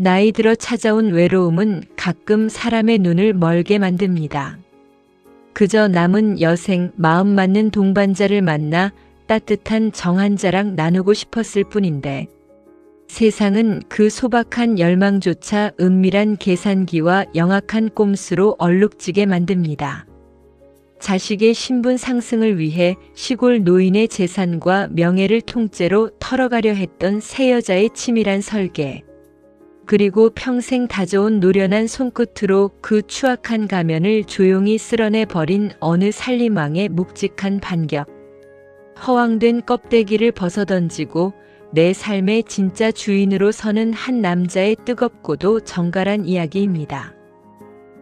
나이 들어 찾아온 외로움은 가끔 사람의 눈을 멀게 만듭니다. 그저 남은 여생 마음 맞는 동반자를 만나 따뜻한 정 한 자락 나누고 싶었을 뿐인데 세상은 그 소박한 열망조차 은밀한 계산기와 영악한 꼼수로 얼룩지게 만듭니다. 자식의 신분 상승을 위해 시골 노인의 재산과 명예를 통째로 털어가려 했던 새 여자의 치밀한 설계. 그리고 평생 다져온 노련한 손끝으로 그 추악한 가면을 조용히 쓸어내 버린 어느 살림왕의 묵직한 반격. 허황된 껍데기를 벗어던지고 내 삶의 진짜 주인으로 서는 한 남자의 뜨겁고도 정갈한 이야기입니다.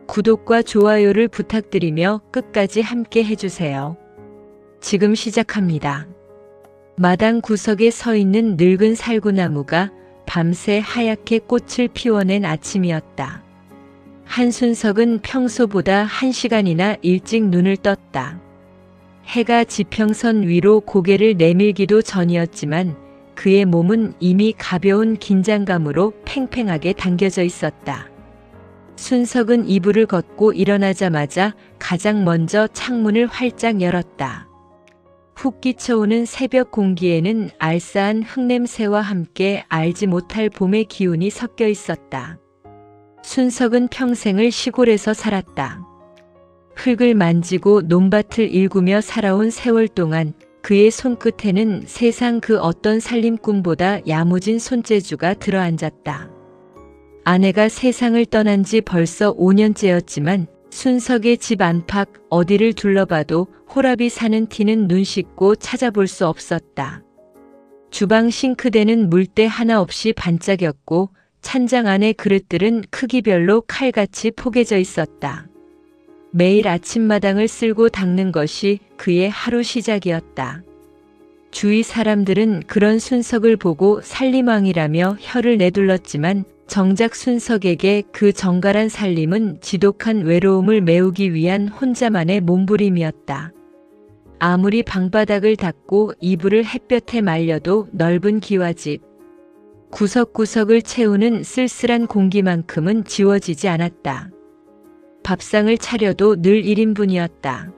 구독과 좋아요를 부탁드리며 끝까지 함께 해주세요. 지금 시작합니다. 마당 구석에 서 있는 늙은 살구나무가 밤새 하얗게 꽃을 피워낸 아침이었다. 한순석은 평소보다 1시간이나 일찍 눈을 떴다. 해가 지평선 위로 고개를 내밀기도 전이었지만 그의 몸은 이미 가벼운 긴장감으로 팽팽하게 당겨져 있었다. 순석은 이불을 걷고 일어나자마자 가장 먼저 창문을 활짝 열었다. 훅 끼쳐오는 새벽 공기에는 알싸한 흙냄새와 함께 알지 못할 봄의 기운이 섞여 있었다. 순석은 평생을 시골에서 살았다. 흙을 만지고 논밭을 일구며 살아온 세월 동안 그의 손끝에는 세상 그 어떤 살림꾼보다 야무진 손재주가 들어앉았다. 아내가 세상을 떠난 지 벌써 5년째였지만 순석의 집 안팎 어디를 둘러봐도 호랍이 사는 티는 눈 씻고 찾아볼 수 없었다. 주방 싱크대는 물때 하나 없이 반짝였고 찬장 안의 그릇들은 크기별로 칼같이 포개져 있었다. 매일 아침마당을 쓸고 닦는 것이 그의 하루 시작이었다. 주위 사람들은 그런 순석을 보고 살림왕이라며 혀를 내둘렀지만 정작 순석에게 그 정갈한 살림은 지독한 외로움을 메우기 위한 혼자만의 몸부림이었다. 아무리 방바닥을 닦고 이불을 햇볕에 말려도 넓은 기와집, 구석구석을 채우는 쓸쓸한 공기만큼은 지워지지 않았다. 밥상을 차려도 늘 1인분이었다.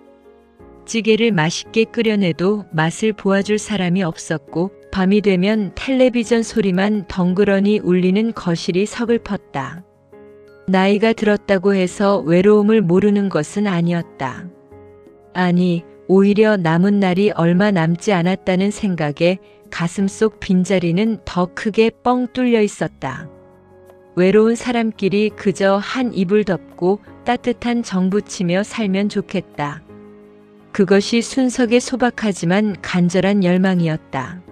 찌개를 맛있게 끓여내도 맛을 보아줄 사람이 없었고 밤이 되면 텔레비전 소리만 덩그러니 울리는 거실이 서글펐다. 나이가 들었다고 해서 외로움을 모르는 것은 아니었다. 아니, 오히려 남은 날이 얼마 남지 않았다는 생각에 가슴속 빈자리는 더 크게 뻥 뚫려 있었다. 외로운 사람끼리 그저 한 이불 덮고 따뜻한 정 붙이며 살면 좋겠다. 그것이 순석의 소박하지만 간절한 열망이었다.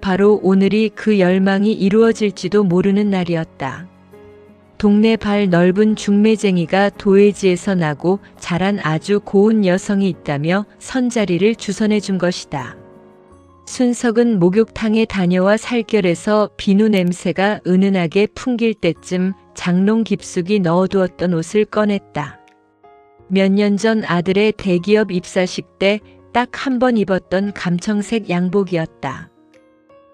바로 오늘이 그 열망이 이루어질지도 모르는 날이었다. 동네 발 넓은 중매쟁이가 도회지에서 나고 자란 아주 고운 여성이 있다며 선자리를 주선해 준 것이다. 순석은 목욕탕에 다녀와 살결에서 비누 냄새가 은은하게 풍길 때쯤 장롱 깊숙이 넣어두었던 옷을 꺼냈다. 몇 년 전 아들의 대기업 입사식 때 딱 한 번 입었던 감청색 양복이었다.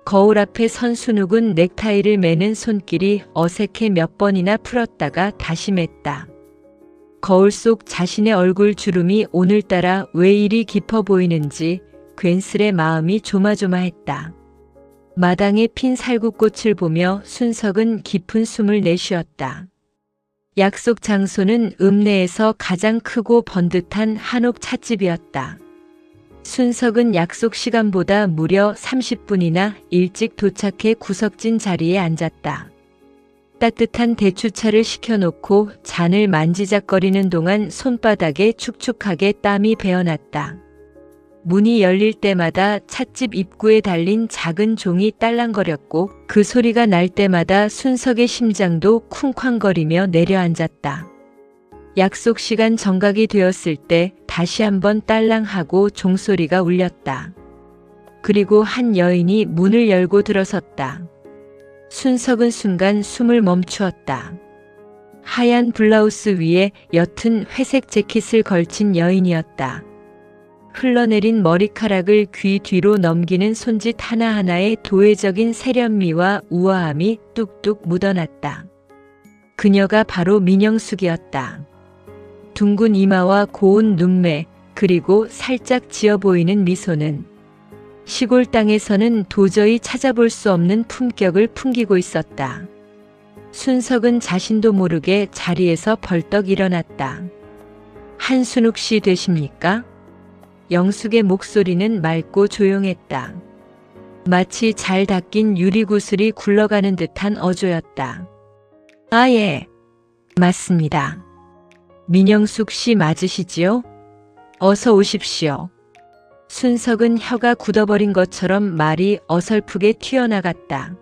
거울 앞에 선 순욱은 넥타이를 매는 손길이 어색해 몇 번이나 풀었다가 다시 맸다. 거울 속 자신의 얼굴 주름이 오늘따라 왜 이리 깊어 보이는지 괜스레 마음이 조마조마했다. 마당에 핀 살구꽃을 보며 순석은 깊은 숨을 내쉬었다. 약속 장소는 읍내에서 가장 크고 번듯한 한옥 찻집이었다. 순석은 약속 시간보다 무려 30분이나 일찍 도착해 구석진 자리에 앉았다. 따뜻한 대추차를 시켜놓고 잔을 만지작거리는 동안 손바닥에 축축하게 땀이 배어났다. 문이 열릴 때마다 찻집 입구에 달린 작은 종이 딸랑거렸고 그 소리가 날 때마다 순석의 심장도 쿵쾅거리며 내려앉았다. 약속 시간 정각이 되었을 때 다시 한번 딸랑하고 종소리가 울렸다. 그리고 한 여인이 문을 열고 들어섰다. 순석은 순간 숨을 멈추었다. 하얀 블라우스 위에 옅은 회색 재킷을 걸친 여인이었다. 흘러내린 머리카락을 귀 뒤로 넘기는 손짓 하나하나에 도회적인 세련미와 우아함이 뚝뚝 묻어났다. 그녀가 바로 민영숙이었다. 둥근 이마와 고운 눈매, 그리고 살짝 지어 보이는 미소는 시골 땅에서는 도저히 찾아볼 수 없는 품격을 풍기고 있었다. 순석은 자신도 모르게 자리에서 벌떡 일어났다. 한순욱 씨 되십니까? 영숙의 목소리는 맑고 조용했다. 마치 잘 닦인 유리구슬이 굴러가는 듯한 어조였다. 아, 예. 맞습니다. 민영숙 씨 맞으시지요? 어서 오십시오. 순석은 혀가 굳어버린 것처럼 말이 어설프게 튀어나갔다.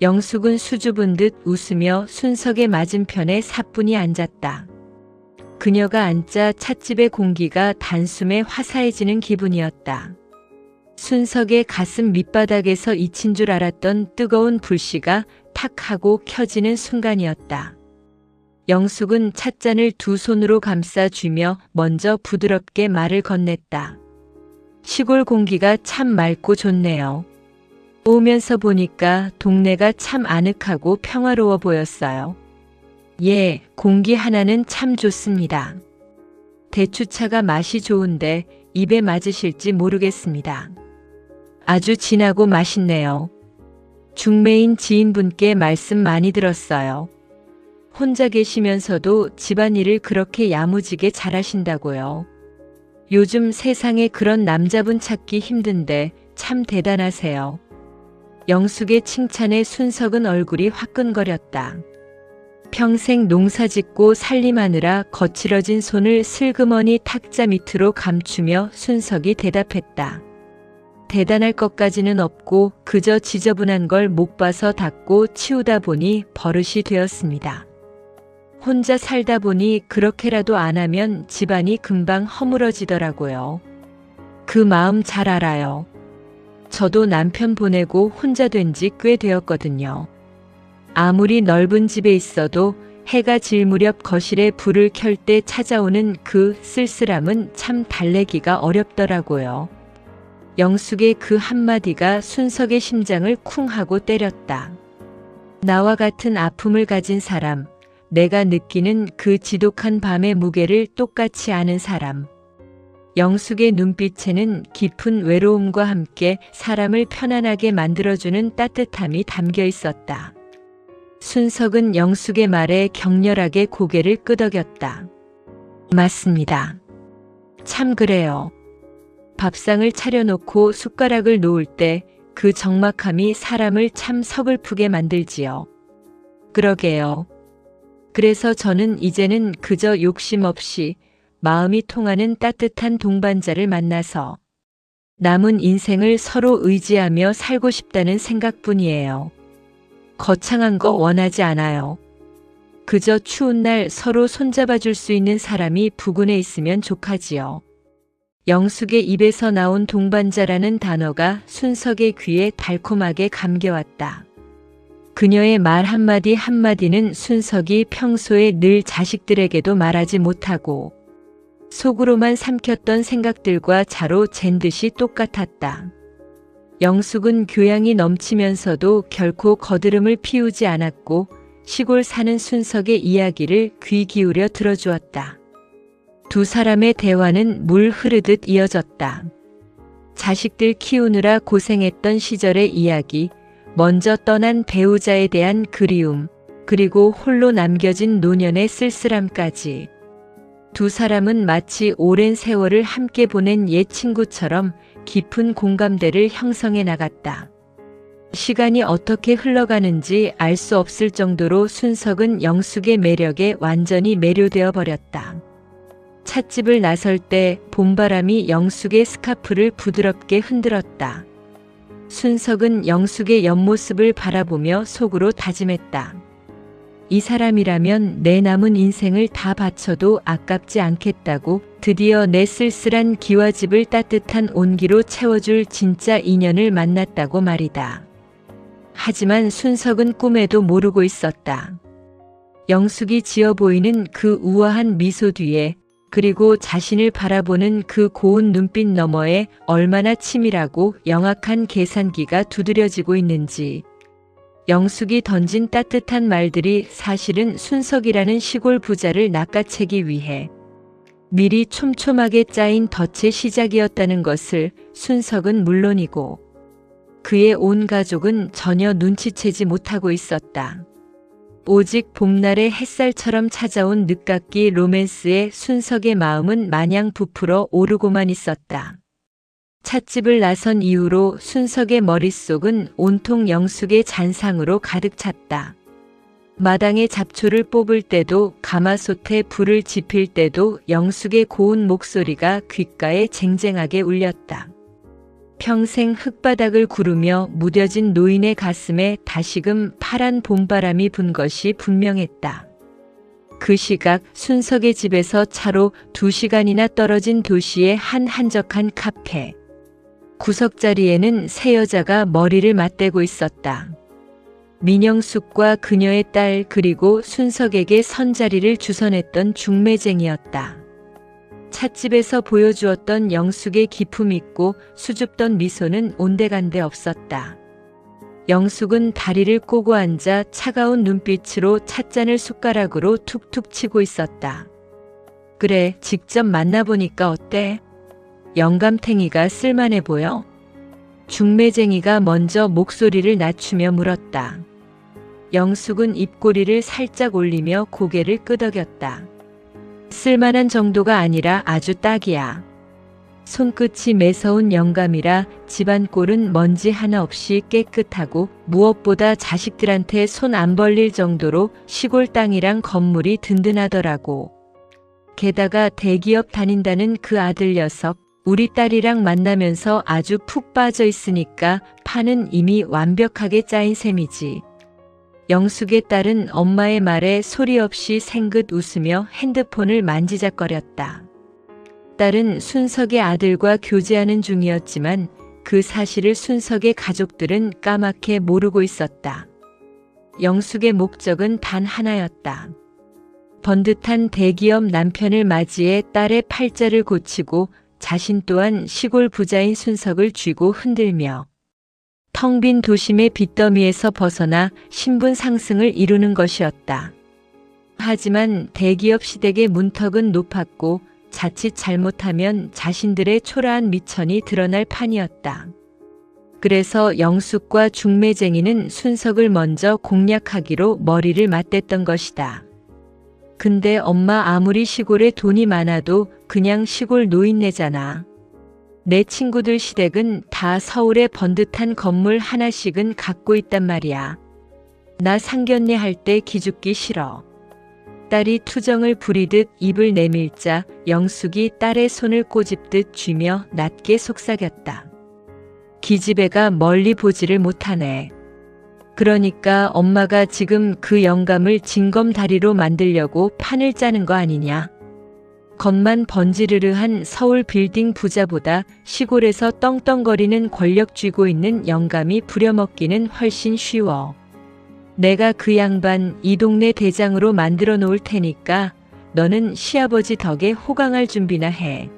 영숙은 수줍은 듯 웃으며 순석의 맞은편에 사뿐히 앉았다. 그녀가 앉자 찻집의 공기가 단숨에 화사해지는 기분이었다. 순석의 가슴 밑바닥에서 잊힌 줄 알았던 뜨거운 불씨가 탁 하고 켜지는 순간이었다. 영숙은 찻잔을 두 손으로 감싸쥐며 먼저 부드럽게 말을 건넸다. 시골 공기가 참 맑고 좋네요. 오면서 보니까 동네가 참 아늑하고 평화로워 보였어요. 예, 공기 하나는 참 좋습니다. 대추차가 맛이 좋은데 입에 맞으실지 모르겠습니다. 아주 진하고 맛있네요. 중매인 지인분께 말씀 많이 들었어요. 혼자 계시면서도 집안일을 그렇게 야무지게 잘하신다고요. 요즘 세상에 그런 남자분 찾기 힘든데 참 대단하세요. 영숙의 칭찬에 순석은 얼굴이 화끈거렸다. 평생 농사짓고 살림하느라 거칠어진 손을 슬그머니 탁자 밑으로 감추며 순석이 대답했다. 대단할 것까지는 없고 그저 지저분한 걸 못 봐서 닦고 치우다 보니 버릇이 되었습니다. 혼자 살다 보니 그렇게라도 안 하면 집안이 금방 허물어지더라고요. 그 마음 잘 알아요. 저도 남편 보내고 혼자 된 지 꽤 되었거든요. 아무리 넓은 집에 있어도 해가 질 무렵 거실에 불을 켤 때 찾아오는 그 쓸쓸함은 참 달래기가 어렵더라고요. 영숙의 그 한마디가 순석의 심장을 쿵 하고 때렸다. 나와 같은 아픔을 가진 사람, 내가 느끼는 그 지독한 밤의 무게를 똑같이 아는 사람. 영숙의 눈빛에는 깊은 외로움과 함께 사람을 편안하게 만들어주는 따뜻함이 담겨 있었다. 순석은 영숙의 말에 격렬하게 고개를 끄덕였다. 맞습니다. 참 그래요. 밥상을 차려놓고 숟가락을 놓을 때 그 적막함이 사람을 참 서글프게 만들지요. 그러게요. 그래서 저는 이제는 그저 욕심 없이 마음이 통하는 따뜻한 동반자를 만나서 남은 인생을 서로 의지하며 살고 싶다는 생각뿐이에요. 거창한 거 원하지 않아요. 그저 추운 날 서로 손잡아 줄 수 있는 사람이 부근에 있으면 족하지요. 영숙의 입에서 나온 동반자라는 단어가 순석의 귀에 달콤하게 감겨왔다. 그녀의 말 한마디 한마디는 순석이 평소에 늘 자식들에게도 말하지 못하고 속으로만 삼켰던 생각들과 자로 잰 듯이 똑같았다. 영숙은 교양이 넘치면서도 결코 거드름을 피우지 않았고 시골 사는 순석의 이야기를 귀 기울여 들어주었다. 두 사람의 대화는 물 흐르듯 이어졌다. 자식들 키우느라 고생했던 시절의 이야기, 먼저 떠난 배우자에 대한 그리움, 그리고 홀로 남겨진 노년의 쓸쓸함까지. 두 사람은 마치 오랜 세월을 함께 보낸 옛 친구처럼 깊은 공감대를 형성해 나갔다. 시간이 어떻게 흘러가는지 알 수 없을 정도로 순석은 영숙의 매력에 완전히 매료되어 버렸다. 찻집을 나설 때 봄바람이 영숙의 스카프를 부드럽게 흔들었다. 순석은 영숙의 옆모습을 바라보며 속으로 다짐했다. 이 사람이라면 내 남은 인생을 다 바쳐도 아깝지 않겠다고. 드디어 내 쓸쓸한 기와집을 따뜻한 온기로 채워줄 진짜 인연을 만났다고 말이다. 하지만 순석은 꿈에도 모르고 있었다. 영숙이 지어 보이는 그 우아한 미소 뒤에 그리고 자신을 바라보는 그 고운 눈빛 너머에 얼마나 치밀하고 영악한 계산기가 두드려지고 있는지. 영숙이 던진 따뜻한 말들이 사실은 순석이라는 시골 부자를 낚아채기 위해 미리 촘촘하게 짜인 덫의 시작이었다는 것을 순석은 물론이고 그의 온 가족은 전혀 눈치채지 못하고 있었다. 오직 봄날의 햇살처럼 찾아온 늦깎이 로맨스에 순석의 마음은 마냥 부풀어 오르고만 있었다. 찻집을 나선 이후로 순석의 머릿속은 온통 영숙의 잔상으로 가득 찼다. 마당에 잡초를 뽑을 때도 가마솥에 불을 지필 때도 영숙의 고운 목소리가 귓가에 쟁쟁하게 울렸다. 평생 흙바닥을 구르며 무뎌진 노인의 가슴에 다시금 파란 봄바람이 분 것이 분명했다. 그 시각 순석의 집에서 차로 2시간이나 떨어진 도시의 한 한적한 카페. 구석자리에는 세 여자가 머리를 맞대고 있었다. 민영숙과 그녀의 딸 그리고 순석에게 선자리를 주선했던 중매쟁이였다. 찻집에서 보여주었던 영숙의 기품 있고 수줍던 미소는 온데간데 없었다. 영숙은 다리를 꼬고 앉아 차가운 눈빛으로 찻잔을 숟가락으로 툭툭 치고 있었다. 그래, 직접 만나보니까 어때? 영감탱이가 쓸만해 보여? 중매쟁이가 먼저 목소리를 낮추며 물었다. 영숙은 입꼬리를 살짝 올리며 고개를 끄덕였다. 쓸만한 정도가 아니라 아주 딱이야. 손끝이 매서운 영감이라 집안 꼴은 먼지 하나 없이 깨끗하고 무엇보다 자식들한테 손 안 벌릴 정도로 시골 땅이랑 건물이 든든하더라고. 게다가 대기업 다닌다는 그 아들 녀석, 우리 딸이랑 만나면서 아주 푹 빠져 있으니까 판은 이미 완벽하게 짜인 셈이지. 영숙의 딸은 엄마의 말에 소리 없이 생긋 웃으며 핸드폰을 만지작거렸다. 딸은 순석의 아들과 교제하는 중이었지만 그 사실을 순석의 가족들은 까맣게 모르고 있었다. 영숙의 목적은 단 하나였다. 번듯한 대기업 남편을 맞이해 딸의 팔자를 고치고 자신 또한 시골 부자인 순석을 쥐고 흔들며 텅 빈 도심의 빚더미에서 벗어나 신분 상승을 이루는 것이었다. 하지만 대기업 시댁의 문턱은 높았고 자칫 잘못하면 자신들의 초라한 미천이 드러날 판이었다. 그래서 영숙과 중매쟁이는 순석을 먼저 공략하기로 머리를 맞댔던 것이다. 근데 엄마 아무리 시골에 돈이 많아도 그냥 시골 노인네잖아. 내 친구들 시댁은 다 서울에 번듯한 건물 하나씩은 갖고 있단 말이야. 나 상견례 할 때 기죽기 싫어. 딸이 투정을 부리듯 입을 내밀자 영숙이 딸의 손을 꼬집듯 쥐며 낮게 속삭였다. 기집애가 멀리 보지를 못하네. 그러니까 엄마가 지금 그 영감을 징검다리로 만들려고 판을 짜는 거 아니냐. 겉만 번지르르한 서울 빌딩 부자보다 시골에서 떵떵거리는 권력 쥐고 있는 영감이 부려먹기는 훨씬 쉬워. 내가 그 양반 이 동네 대장으로 만들어 놓을 테니까 너는 시아버지 덕에 호강할 준비나 해.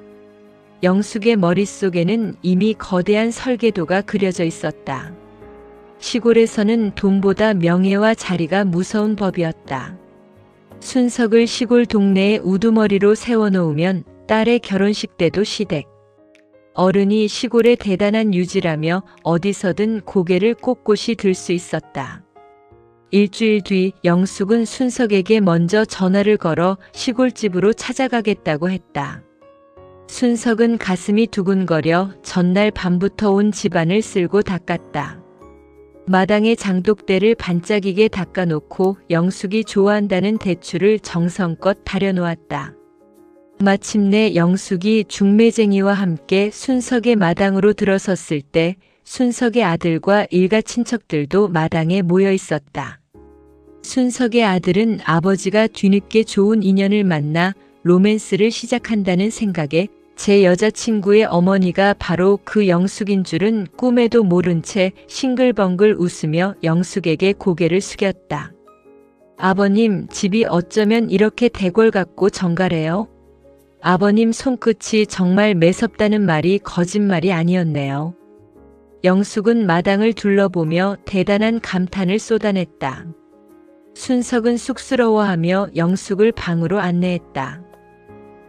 영숙의 머릿속에는 이미 거대한 설계도가 그려져 있었다. 시골에서는 돈보다 명예와 자리가 무서운 법이었다. 순석을 시골 동네에 우두머리로 세워놓으면 딸의 결혼식 때도 시댁. 어른이 시골의 대단한 유지라며 어디서든 고개를 꼿꼿이 들 수 있었다. 일주일 뒤 영숙은 순석에게 먼저 전화를 걸어 시골집으로 찾아가겠다고 했다. 순석은 가슴이 두근거려 전날 밤부터 온 집안을 쓸고 닦았다. 마당에 장독대를 반짝이게 닦아놓고 영숙이 좋아한다는 대추를 정성껏 다려놓았다. 마침내 영숙이 중매쟁이와 함께 순석의 마당으로 들어섰을 때 순석의 아들과 일가 친척들도 마당에 모여 있었다. 순석의 아들은 아버지가 뒤늦게 좋은 인연을 만나 로맨스를 시작한다는 생각에 제 여자친구의 어머니가 바로 그 영숙인 줄은 꿈에도 모른 채 싱글벙글 웃으며 영숙에게 고개를 숙였다. 아버님, 집이 어쩌면 이렇게 대궐 같고 정갈해요? 아버님 손끝이 정말 매섭다는 말이 거짓말이 아니었네요. 영숙은 마당을 둘러보며 대단한 감탄을 쏟아냈다. 순석은 쑥스러워하며 영숙을 방으로 안내했다.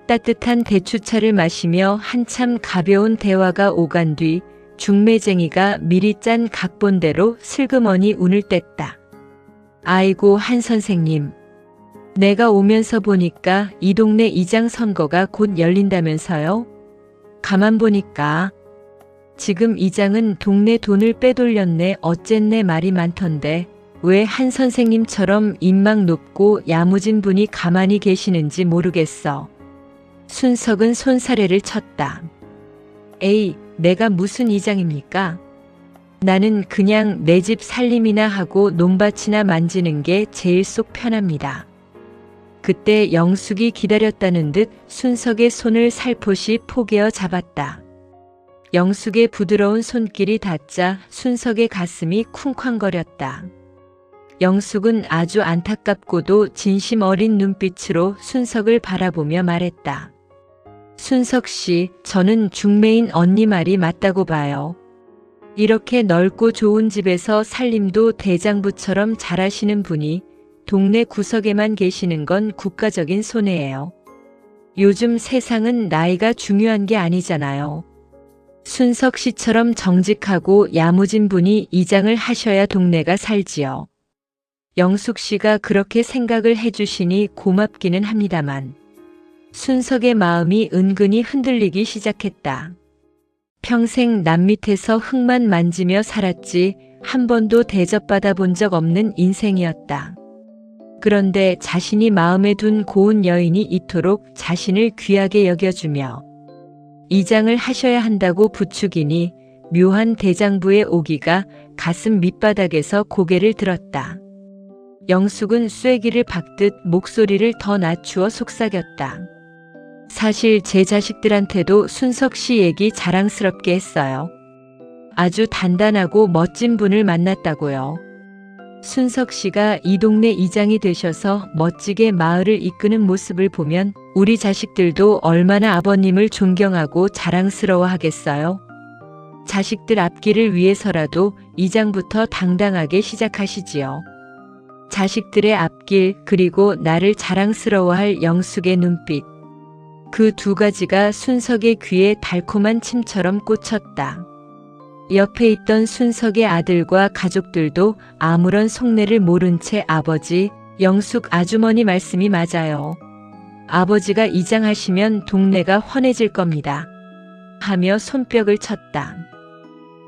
따뜻한 대추차를 마시며 한참 가벼운 대화가 오간 뒤 중매쟁이가 미리 짠 각본대로 슬그머니 운을 뗐다. 아이고 한 선생님. 내가 오면서 보니까 이 동네 이장 선거가 곧 열린다면서요? 가만 보니까 지금 이장은 동네 돈을 빼돌렸네 어쨌네 말이 많던데 왜 한 선생님처럼 인막 높고 야무진 분이 가만히 계시는지 모르겠어. 순석은 손사래를 쳤다. 에이, 내가 무슨 이장입니까? 나는 그냥 내 집 살림이나 하고 논밭이나 만지는 게 제일 속 편합니다. 그때 영숙이 기다렸다는 듯 순석의 손을 살포시 포개어 잡았다. 영숙의 부드러운 손길이 닿자 순석의 가슴이 쿵쾅거렸다. 영숙은 아주 안타깝고도 진심 어린 눈빛으로 순석을 바라보며 말했다. 순석 씨, 저는 중매인 언니 말이 맞다고 봐요. 이렇게 넓고 좋은 집에서 살림도 대장부처럼 잘하시는 분이 동네 구석에만 계시는 건 국가적인 손해예요. 요즘 세상은 나이가 중요한 게 아니잖아요. 순석 씨처럼 정직하고 야무진 분이 이장을 하셔야 동네가 살지요. 영숙 씨가 그렇게 생각을 해주시니 고맙기는 합니다만 순석의 마음이 은근히 흔들리기 시작했다. 평생 남 밑에서 흙만 만지며 살았지 한 번도 대접받아 본 적 없는 인생이었다. 그런데 자신이 마음에 둔 고운 여인이 이토록 자신을 귀하게 여겨주며 이장을 하셔야 한다고 부추기니 묘한 대장부의 오기가 가슴 밑바닥에서 고개를 들었다. 영숙은 쐐기를 박듯 목소리를 더 낮추어 속삭였다. 사실 제 자식들한테도 순석 씨 얘기 자랑스럽게 했어요. 아주 단단하고 멋진 분을 만났다고요. 순석 씨가 이 동네 이장이 되셔서 멋지게 마을을 이끄는 모습을 보면 우리 자식들도 얼마나 아버님을 존경하고 자랑스러워 하겠어요. 자식들 앞길을 위해서라도 이장부터 당당하게 시작하시지요. 자식들의 앞길 그리고 나를 자랑스러워할 영숙의 눈빛. 그 두 가지가 순석의 귀에 달콤한 침처럼 꽂혔다. 옆에 있던 순석의 아들과 가족들도 아무런 속내를 모른 채 아버지, 영숙 아주머니 말씀이 맞아요. 아버지가 이장하시면 동네가 환해질 겁니다. 하며 손뼉을 쳤다.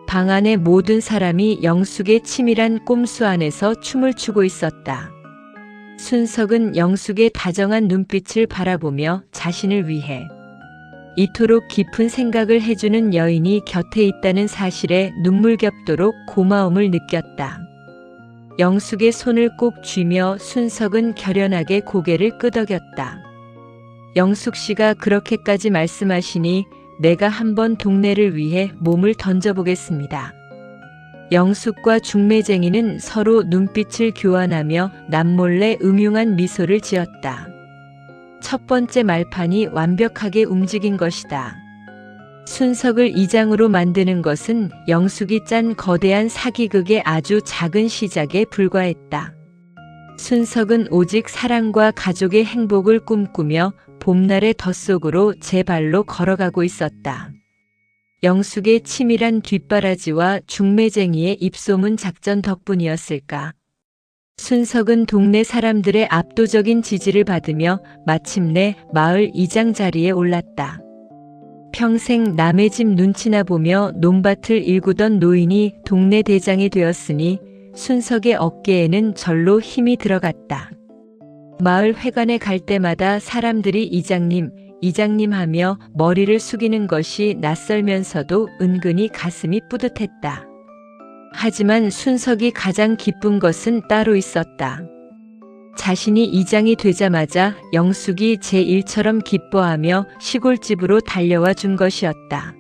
방 안의 모든 사람이 영숙의 치밀한 꼼수 안에서 춤을 추고 있었다. 순석은 영숙의 다정한 눈빛을 바라보며 자신을 위해 이토록 깊은 생각을 해주는 여인이 곁에 있다는 사실에 눈물겹도록 고마움을 느꼈다. 영숙의 손을 꼭 쥐며 순석은 결연하게 고개를 끄덕였다. 영숙 씨가 그렇게까지 말씀하시니 내가 한번 동네를 위해 몸을 던져보겠습니다. 영숙과 중매쟁이는 서로 눈빛을 교환하며 남몰래 음흉한 미소를 지었다. 첫 번째 말판이 완벽하게 움직인 것이다. 순석을 이장으로 만드는 것은 영숙이 짠 거대한 사기극의 아주 작은 시작에 불과했다. 순석은 오직 사랑과 가족의 행복을 꿈꾸며 봄날의 덧속으로 제 발로 걸어가고 있었다. 영숙의 치밀한 뒷바라지와 중매쟁이의 입소문 작전 덕분이었을까. 순석은 동네 사람들의 압도적인 지지를 받으며 마침내 마을 이장 자리에 올랐다. 평생 남의 집 눈치나 보며 논밭을 일구던 노인이 동네 대장이 되었으니 순석의 어깨에는 절로 힘이 들어갔다. 마을 회관에 갈 때마다 사람들이 이장님, 이장님 하며 머리를 숙이는 것이 낯설면서도 은근히 가슴이 뿌듯했다. 하지만 순석이 가장 기쁜 것은 따로 있었다. 자신이 이장이 되자마자 영숙이 제1처럼 기뻐하며 시골집으로 달려와 준 것이었다.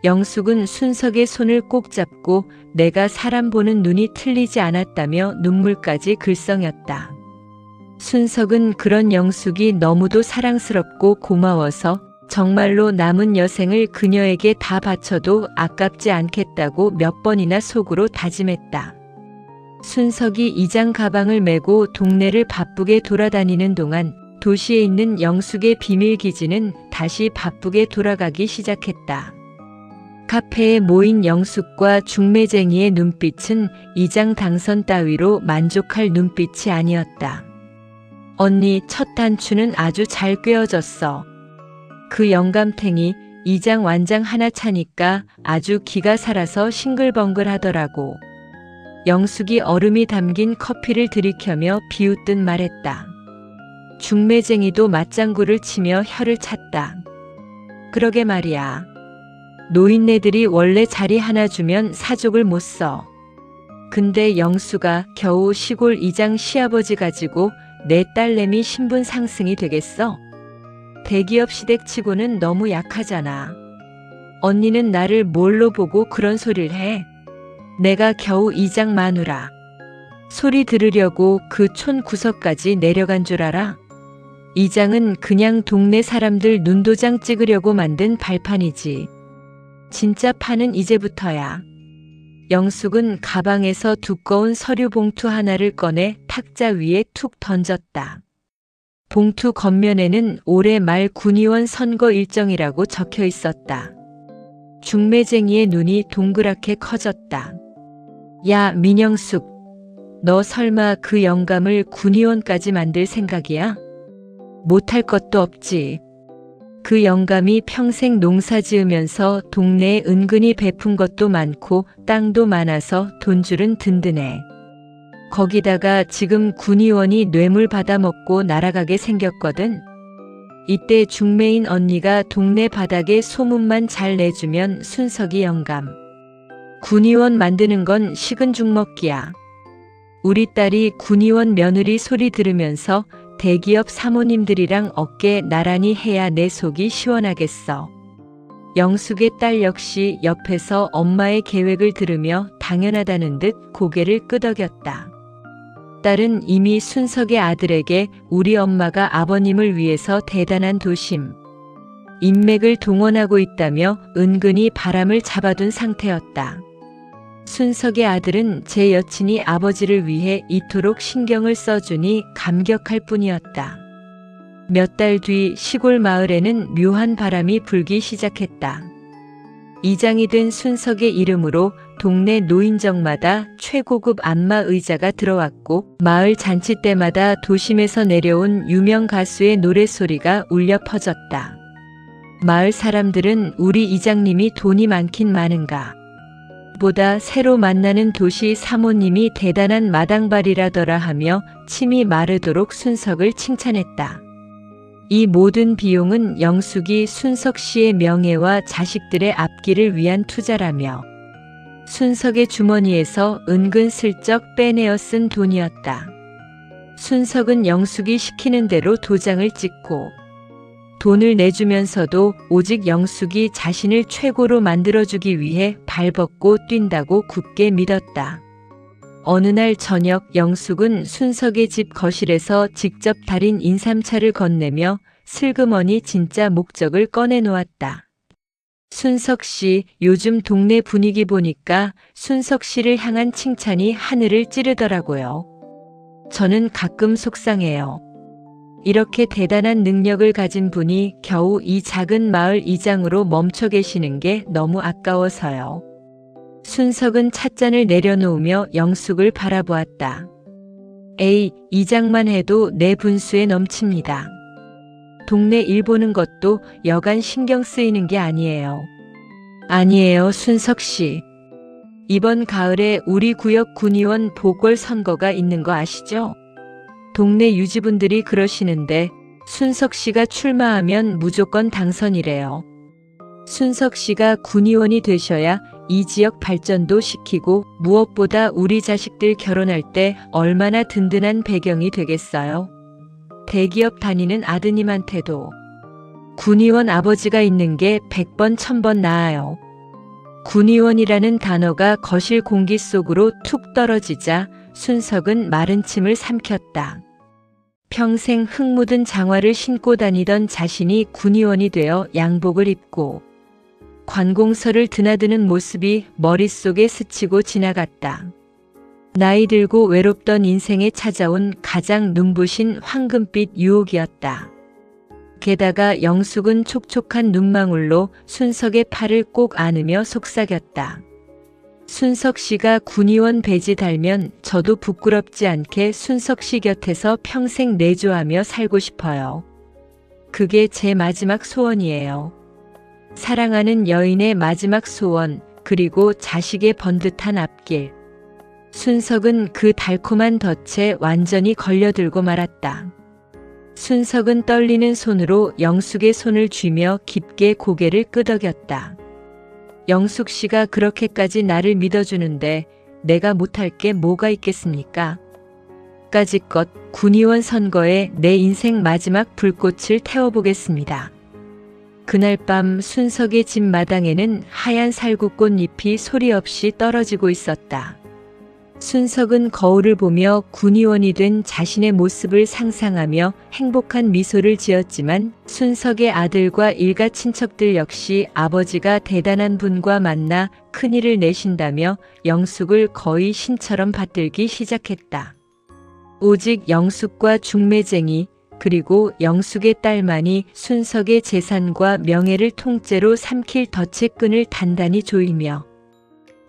영숙은 순석의 손을 꼭 잡고 내가 사람 보는 눈이 틀리지 않았다며 눈물까지 글썽였다. 순석은 그런 영숙이 너무도 사랑스럽고 고마워서 정말로 남은 여생을 그녀에게 다 바쳐도 아깝지 않겠다고 몇 번이나 속으로 다짐했다. 순석이 이장 가방을 메고 동네를 바쁘게 돌아다니는 동안 도시에 있는 영숙의 비밀기지는 다시 바쁘게 돌아가기 시작했다. 카페에 모인 영숙과 중매쟁이의 눈빛은 이장 당선 따위로 만족할 눈빛이 아니었다. 언니 첫 단추는 아주 잘 꿰어졌어. 그 영감탱이 이장 완장 하나 차니까 아주 기가 살아서 싱글벙글 하더라고. 영숙이 얼음이 담긴 커피를 들이켜며 비웃듯 말했다. 중매쟁이도 맞장구를 치며 혀를 찼다. 그러게 말이야. 노인네들이 원래 자리 하나 주면 사족을 못 써. 근데 영수가 겨우 시골 이장 시아버지 가지고 내 딸내미 신분 상승이 되겠어? 대기업 시댁치고는 너무 약하잖아. 언니는 나를 뭘로 보고 그런 소리를 해? 내가 겨우 이장 마누라. 소리 들으려고 그 촌 구석까지 내려간 줄 알아? 이장은 그냥 동네 사람들 눈도장 찍으려고 만든 발판이지. 진짜 판은 이제부터야. 영숙은 가방에서 두꺼운 서류 봉투 하나를 꺼내 탁자 위에 툭 던졌다. 봉투 겉면에는 올해 말 군의원 선거 일정이라고 적혀 있었다. 중매쟁이의 눈이 동그랗게 커졌다. 야, 민영숙, 너 설마 그 영감을 군의원까지 만들 생각이야? 못할 것도 없지. 그 영감이 평생 농사 지으면서 동네에 은근히 베푼 것도 많고 땅도 많아서 돈줄은 든든해. 거기다가 지금 군의원이 뇌물 받아먹고 날아가게 생겼거든. 이때 중매인 언니가 동네 바닥에 소문만 잘 내주면 순석이 영감. 군의원 만드는 건 식은 죽 먹기야. 우리 딸이 군의원 며느리 소리 들으면서 대기업 사모님들이랑 어깨 나란히 해야 내 속이 시원하겠어. 영숙의 딸 역시 옆에서 엄마의 계획을 들으며 당연하다는 듯 고개를 끄덕였다. 딸은 이미 순석의 아들에게 우리 엄마가 아버님을 위해서 대단한 도심, 인맥을 동원하고 있다며 은근히 바람을 잡아둔 상태였다. 순석의 아들은 제 여친이 아버지를 위해 이토록 신경을 써주니 감격할 뿐이었다. 몇 달 뒤 시골 마을에는 묘한 바람이 불기 시작했다. 이장이 된 순석의 이름으로 동네 노인정마다 최고급 안마 의자가 들어왔고 마을 잔치 때마다 도심에서 내려온 유명 가수의 노랫소리가 울려 퍼졌다. 마을 사람들은 우리 이장님이 돈이 많긴 많은가. 보다 새로 만나는 도시 사모님이 대단한 마당발이라더라 하며 침이 마르도록 순석을 칭찬했다. 이 모든 비용은 영숙이 순석 씨의 명예와 자식들의 앞길을 위한 투자라며 순석의 주머니에서 은근슬쩍 빼내어 쓴 돈이었다. 순석은 영숙이 시키는 대로 도장을 찍고 돈을 내주면서도 오직 영숙이 자신을 최고로 만들어주기 위해 발벗고 뛴다고 굳게 믿었다. 어느 날 저녁 영숙은 순석의 집 거실에서 직접 달인 인삼차를 건네며 슬그머니 진짜 목적을 꺼내놓았다. 순석 씨, 요즘 동네 분위기 보니까 순석 씨를 향한 칭찬이 하늘을 찌르더라고요. 저는 가끔 속상해요. 이렇게 대단한 능력을 가진 분이 겨우 이 작은 마을 이장으로 멈춰 계시는 게 너무 아까워서요. 순석은 찻잔을 내려놓으며 영숙을 바라보았다. 에이, 이장만 해도 내 분수에 넘칩니다. 동네 일 보는 것도 여간 신경 쓰이는 게 아니에요. 아니에요, 순석 씨. 이번 가을에 우리 구역 군의원 보궐선거가 있는 거 아시죠? 동네 유지분들이 그러시는데 순석 씨가 출마하면 무조건 당선이래요. 순석 씨가 군의원이 되셔야 이 지역 발전도 시키고 무엇보다 우리 자식들 결혼할 때 얼마나 든든한 배경이 되겠어요. 대기업 다니는 아드님한테도 군의원 아버지가 있는 게 100번 1000번 나아요. 군의원이라는 단어가 거실 공기 속으로 툭 떨어지자 순석은 마른 침을 삼켰다. 평생 흙 묻은 장화를 신고 다니던 자신이 군의원이 되어 양복을 입고 관공서를 드나드는 모습이 머릿속에 스치고 지나갔다. 나이 들고 외롭던 인생에 찾아온 가장 눈부신 황금빛 유혹이었다. 게다가 영숙은 촉촉한 눈망울로 순석의 팔을 꼭 안으며 속삭였다. 순석 씨가 군의원 배지 달면 저도 부끄럽지 않게 순석 씨 곁에서 평생 내조하며 살고 싶어요. 그게 제 마지막 소원이에요. 사랑하는 여인의 마지막 소원, 그리고 자식의 번듯한 앞길. 순석은 그 달콤한 덫에 완전히 걸려들고 말았다. 순석은 떨리는 손으로 영숙의 손을 쥐며 깊게 고개를 끄덕였다. 영숙 씨가 그렇게까지 나를 믿어주는데 내가 못할 게 뭐가 있겠습니까? 까짓것 군의원 선거에 내 인생 마지막 불꽃을 태워보겠습니다. 그날 밤 순석의 집 마당에는 하얀 살구꽃 잎이 소리 없이 떨어지고 있었다. 순석은 거울을 보며 군의원이 된 자신의 모습을 상상하며 행복한 미소를 지었지만 순석의 아들과 일가 친척들 역시 아버지가 대단한 분과 만나 큰일을 내신다며 영숙을 거의 신처럼 받들기 시작했다. 오직 영숙과 중매쟁이 그리고 영숙의 딸만이 순석의 재산과 명예를 통째로 삼킬 덫의 끈을 단단히 조이며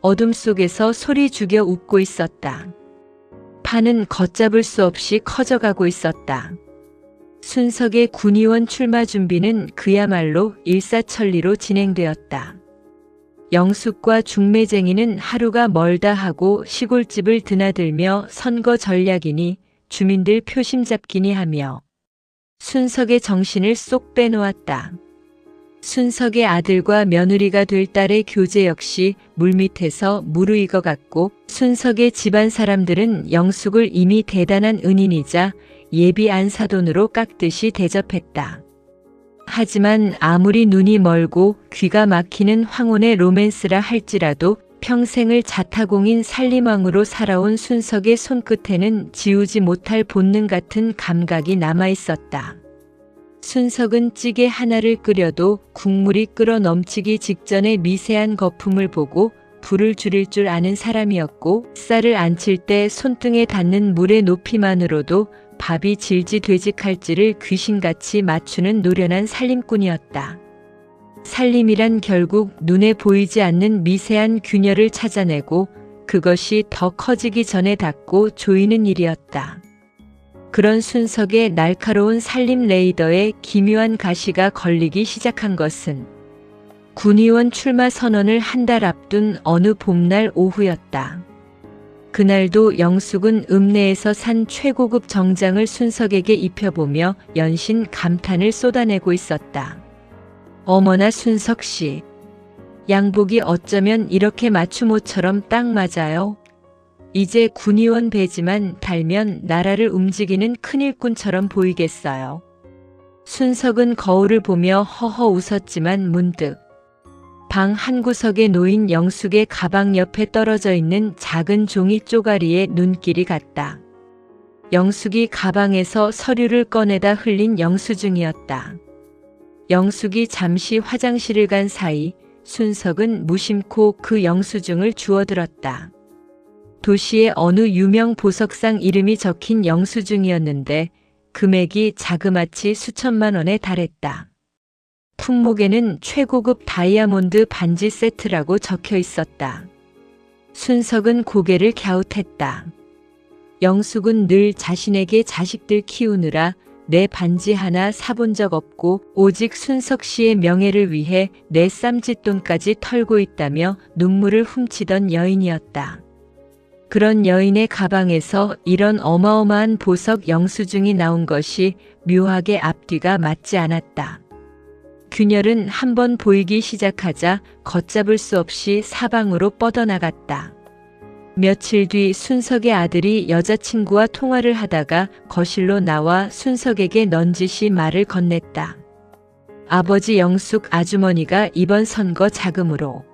어둠 속에서 소리 죽여 웃고 있었다. 판은 걷잡을 수 없이 커져가고 있었다. 순석의 군의원 출마 준비는 그야말로 일사천리로 진행되었다. 영숙과 중매쟁이는 하루가 멀다 하고 시골집을 드나들며 선거 전략이니 주민들 표심 잡기니 하며 순석의 정신을 쏙 빼놓았다. 순석의 아들과 며느리가 될 딸의 교제 역시 물밑에서 무르익어갔고 순석의 집안 사람들은 영숙을 이미 대단한 은인이자 예비 안사돈으로 깎듯이 대접했다. 하지만 아무리 눈이 멀고 귀가 막히는 황혼의 로맨스라 할지라도 평생을 자타공인 살림왕으로 살아온 순석의 손끝에는 지우지 못할 본능 같은 감각이 남아있었다. 순석은 찌개 하나를 끓여도 국물이 끓어 넘치기 직전에 미세한 거품을 보고 불을 줄일 줄 아는 사람이었고 쌀을 안칠 때 손등에 닿는 물의 높이만으로도 밥이 질지 되직할지를 귀신같이 맞추는 노련한 살림꾼이었다. 살림이란 결국 눈에 보이지 않는 미세한 균열을 찾아내고 그것이 더 커지기 전에 닫고 조이는 일이었다. 그런 순석의 날카로운 살림 레이더에 기묘한 가시가 걸리기 시작한 것은 군의원 출마 선언을 한 달 앞둔 어느 봄날 오후였다. 그날도 영숙은 읍내에서 산 최고급 정장을 순석에게 입혀보며 연신 감탄을 쏟아내고 있었다. 어머나 순석 씨, 양복이 어쩌면 이렇게 맞춤옷처럼 딱 맞아요. 이제 군의원 배지만 달면 나라를 움직이는 큰일꾼처럼 보이겠어요. 순석은 거울을 보며 허허 웃었지만 문득 방 한구석에 놓인 영숙의 가방 옆에 떨어져 있는 작은 종이 쪼가리에 눈길이 갔다. 영숙이 가방에서 서류를 꺼내다 흘린 영수증이었다. 영숙이 잠시 화장실을 간 사이 순석은 무심코 그 영수증을 주워들었다. 도시의 어느 유명 보석상 이름이 적힌 영수증이었는데 금액이 자그마치 수천만 원에 달했다. 품목에는 최고급 다이아몬드 반지 세트라고 적혀 있었다. 순석은 고개를 갸웃했다. 영숙은 늘 자신에게 자식들 키우느라 내 반지 하나 사본 적 없고 오직 순석 씨의 명예를 위해 내 쌈짓돈까지 털고 있다며 눈물을 훔치던 여인이었다. 그런 여인의 가방에서 이런 어마어마한 보석 영수증이 나온 것이 묘하게 앞뒤가 맞지 않았다. 균열은 한번 보이기 시작하자 걷잡을 수 없이 사방으로 뻗어나갔다. 며칠 뒤 순석의 아들이 여자친구와 통화를 하다가 거실로 나와 순석에게 넌지시 말을 건넸다. 아버지 영숙 아주머니가 이번 선거 자금으로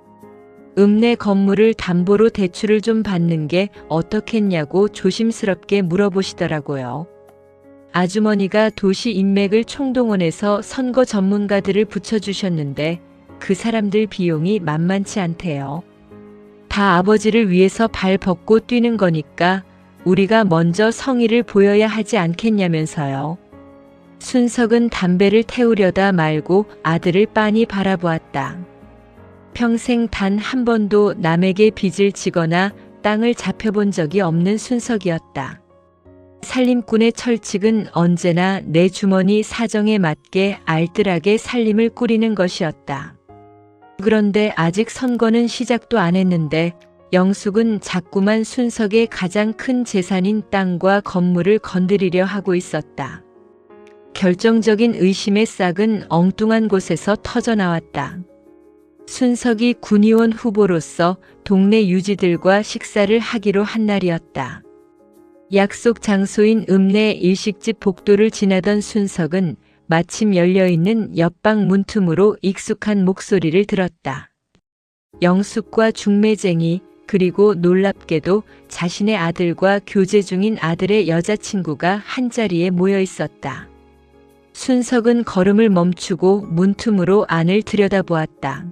읍내 건물을 담보로 대출을 좀 받는 게 어떻겠냐고 조심스럽게 물어보시더라고요. 아주머니가 도시 인맥을 총동원해서 선거 전문가들을 붙여주셨는데 그 사람들 비용이 만만치 않대요. 다 아버지를 위해서 발 벗고 뛰는 거니까 우리가 먼저 성의를 보여야 하지 않겠냐면서요. 순석은 담배를 태우려다 말고 아들을 빤히 바라보았다. 평생 단 한 번도 남에게 빚을 지거나 땅을 잡혀본 적이 없는 순석이었다. 살림꾼의 철칙은 언제나 내 주머니 사정에 맞게 알뜰하게 살림을 꾸리는 것이었다. 그런데 아직 선거는 시작도 안 했는데 영숙은 자꾸만 순석의 가장 큰 재산인 땅과 건물을 건드리려 하고 있었다. 결정적인 의심의 싹은 엉뚱한 곳에서 터져나왔다. 순석이 군의원 후보로서 동네 유지들과 식사를 하기로 한 날이었다. 약속 장소인 읍내 일식집 복도를 지나던 순석은 마침 열려있는 옆방 문틈으로 익숙한 목소리를 들었다. 영숙과 중매쟁이 그리고 놀랍게도 자신의 아들과 교제 중인 아들의 여자친구가 한자리에 모여 있었다. 순석은 걸음을 멈추고 문틈으로 안을 들여다보았다.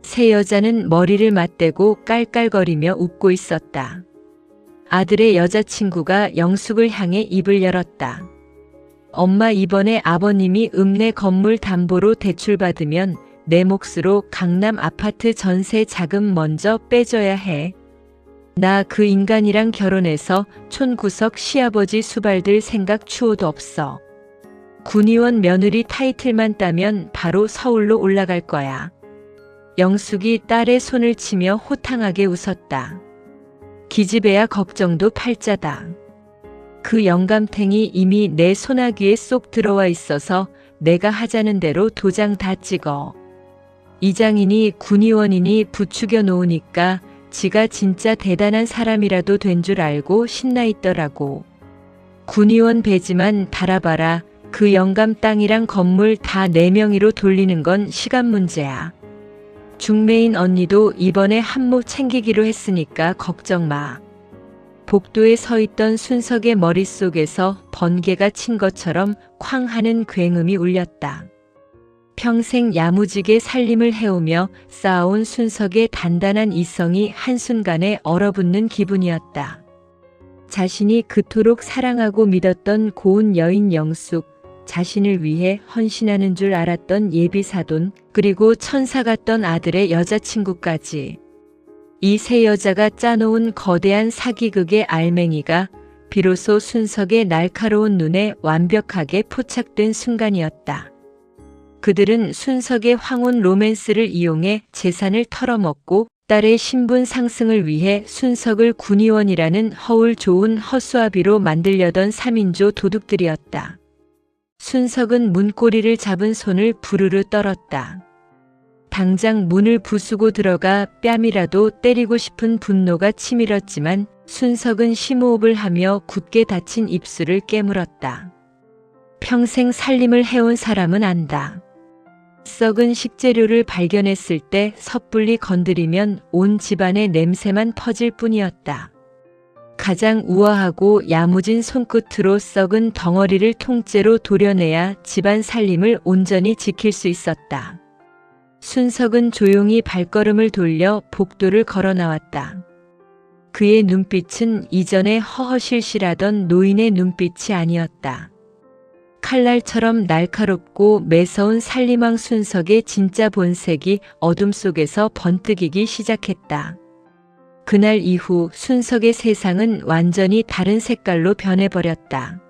세 여자는 머리를 맞대고 깔깔거리며 웃고 있었다. 아들의 여자친구가 영숙을 향해 입을 열었다. 엄마, 이번에 아버님이 읍내 건물 담보로 대출받으면 내 몫으로 강남 아파트 전세 자금 먼저 빼줘야 해. 나 그 인간이랑 결혼해서 촌구석 시아버지 수발들 생각 추호도 없어. 군의원 며느리 타이틀만 따면 바로 서울로 올라갈 거야. 영숙이 딸의 손을 치며 호탕하게 웃었다. 기집애야 걱정도 팔자다. 그 영감탱이 이미 내 소나귀에 쏙 들어와 있어서 내가 하자는 대로 도장 다 찍어. 이장이니 군의원이니 부추겨 놓으니까 지가 진짜 대단한 사람이라도 된 줄 알고 신나 있더라고. 군의원 배지만 달아봐라. 그 영감 땅이랑 건물 다 내 명의로 돌리는 건 시간 문제야. 중매인 언니도 이번에 한몫 챙기기로 했으니까 걱정 마. 복도에 서 있던 순석의 머릿속에서 번개가 친 것처럼 쾅 하는 굉음이 울렸다. 평생 야무지게 살림을 해오며 쌓아온 순석의 단단한 이성이 한순간에 얼어붙는 기분이었다. 자신이 그토록 사랑하고 믿었던 고운 여인 영숙, 자신을 위해 헌신하는 줄 알았던 예비사돈, 그리고 천사 같던 아들의 여자친구까지. 이 세 여자가 짜놓은 거대한 사기극의 알맹이가 비로소 순석의 날카로운 눈에 완벽하게 포착된 순간이었다. 그들은 순석의 황혼 로맨스를 이용해 재산을 털어먹고 딸의 신분 상승을 위해 순석을 군의원이라는 허울 좋은 허수아비로 만들려던 3인조 도둑들이었다. 순석은 문고리를 잡은 손을 부르르 떨었다. 당장 문을 부수고 들어가 뺨이라도 때리고 싶은 분노가 치밀었지만 순석은 심호흡을 하며 굳게 닫힌 입술을 깨물었다. 평생 살림을 해온 사람은 안다. 썩은 식재료를 발견했을 때 섣불리 건드리면 온 집안의 냄새만 퍼질 뿐이었다. 가장 우아하고 야무진 손끝으로 썩은 덩어리를 통째로 도려내야 집안 살림을 온전히 지킬 수 있었다. 순석은 조용히 발걸음을 돌려 복도를 걸어 나왔다. 그의 눈빛은 이전에 허허실실하던 노인의 눈빛이 아니었다. 칼날처럼 날카롭고 매서운 살림왕 순석의 진짜 본색이 어둠 속에서 번뜩이기 시작했다. 그날 이후 순석의 세상은 완전히 다른 색깔로 변해버렸다.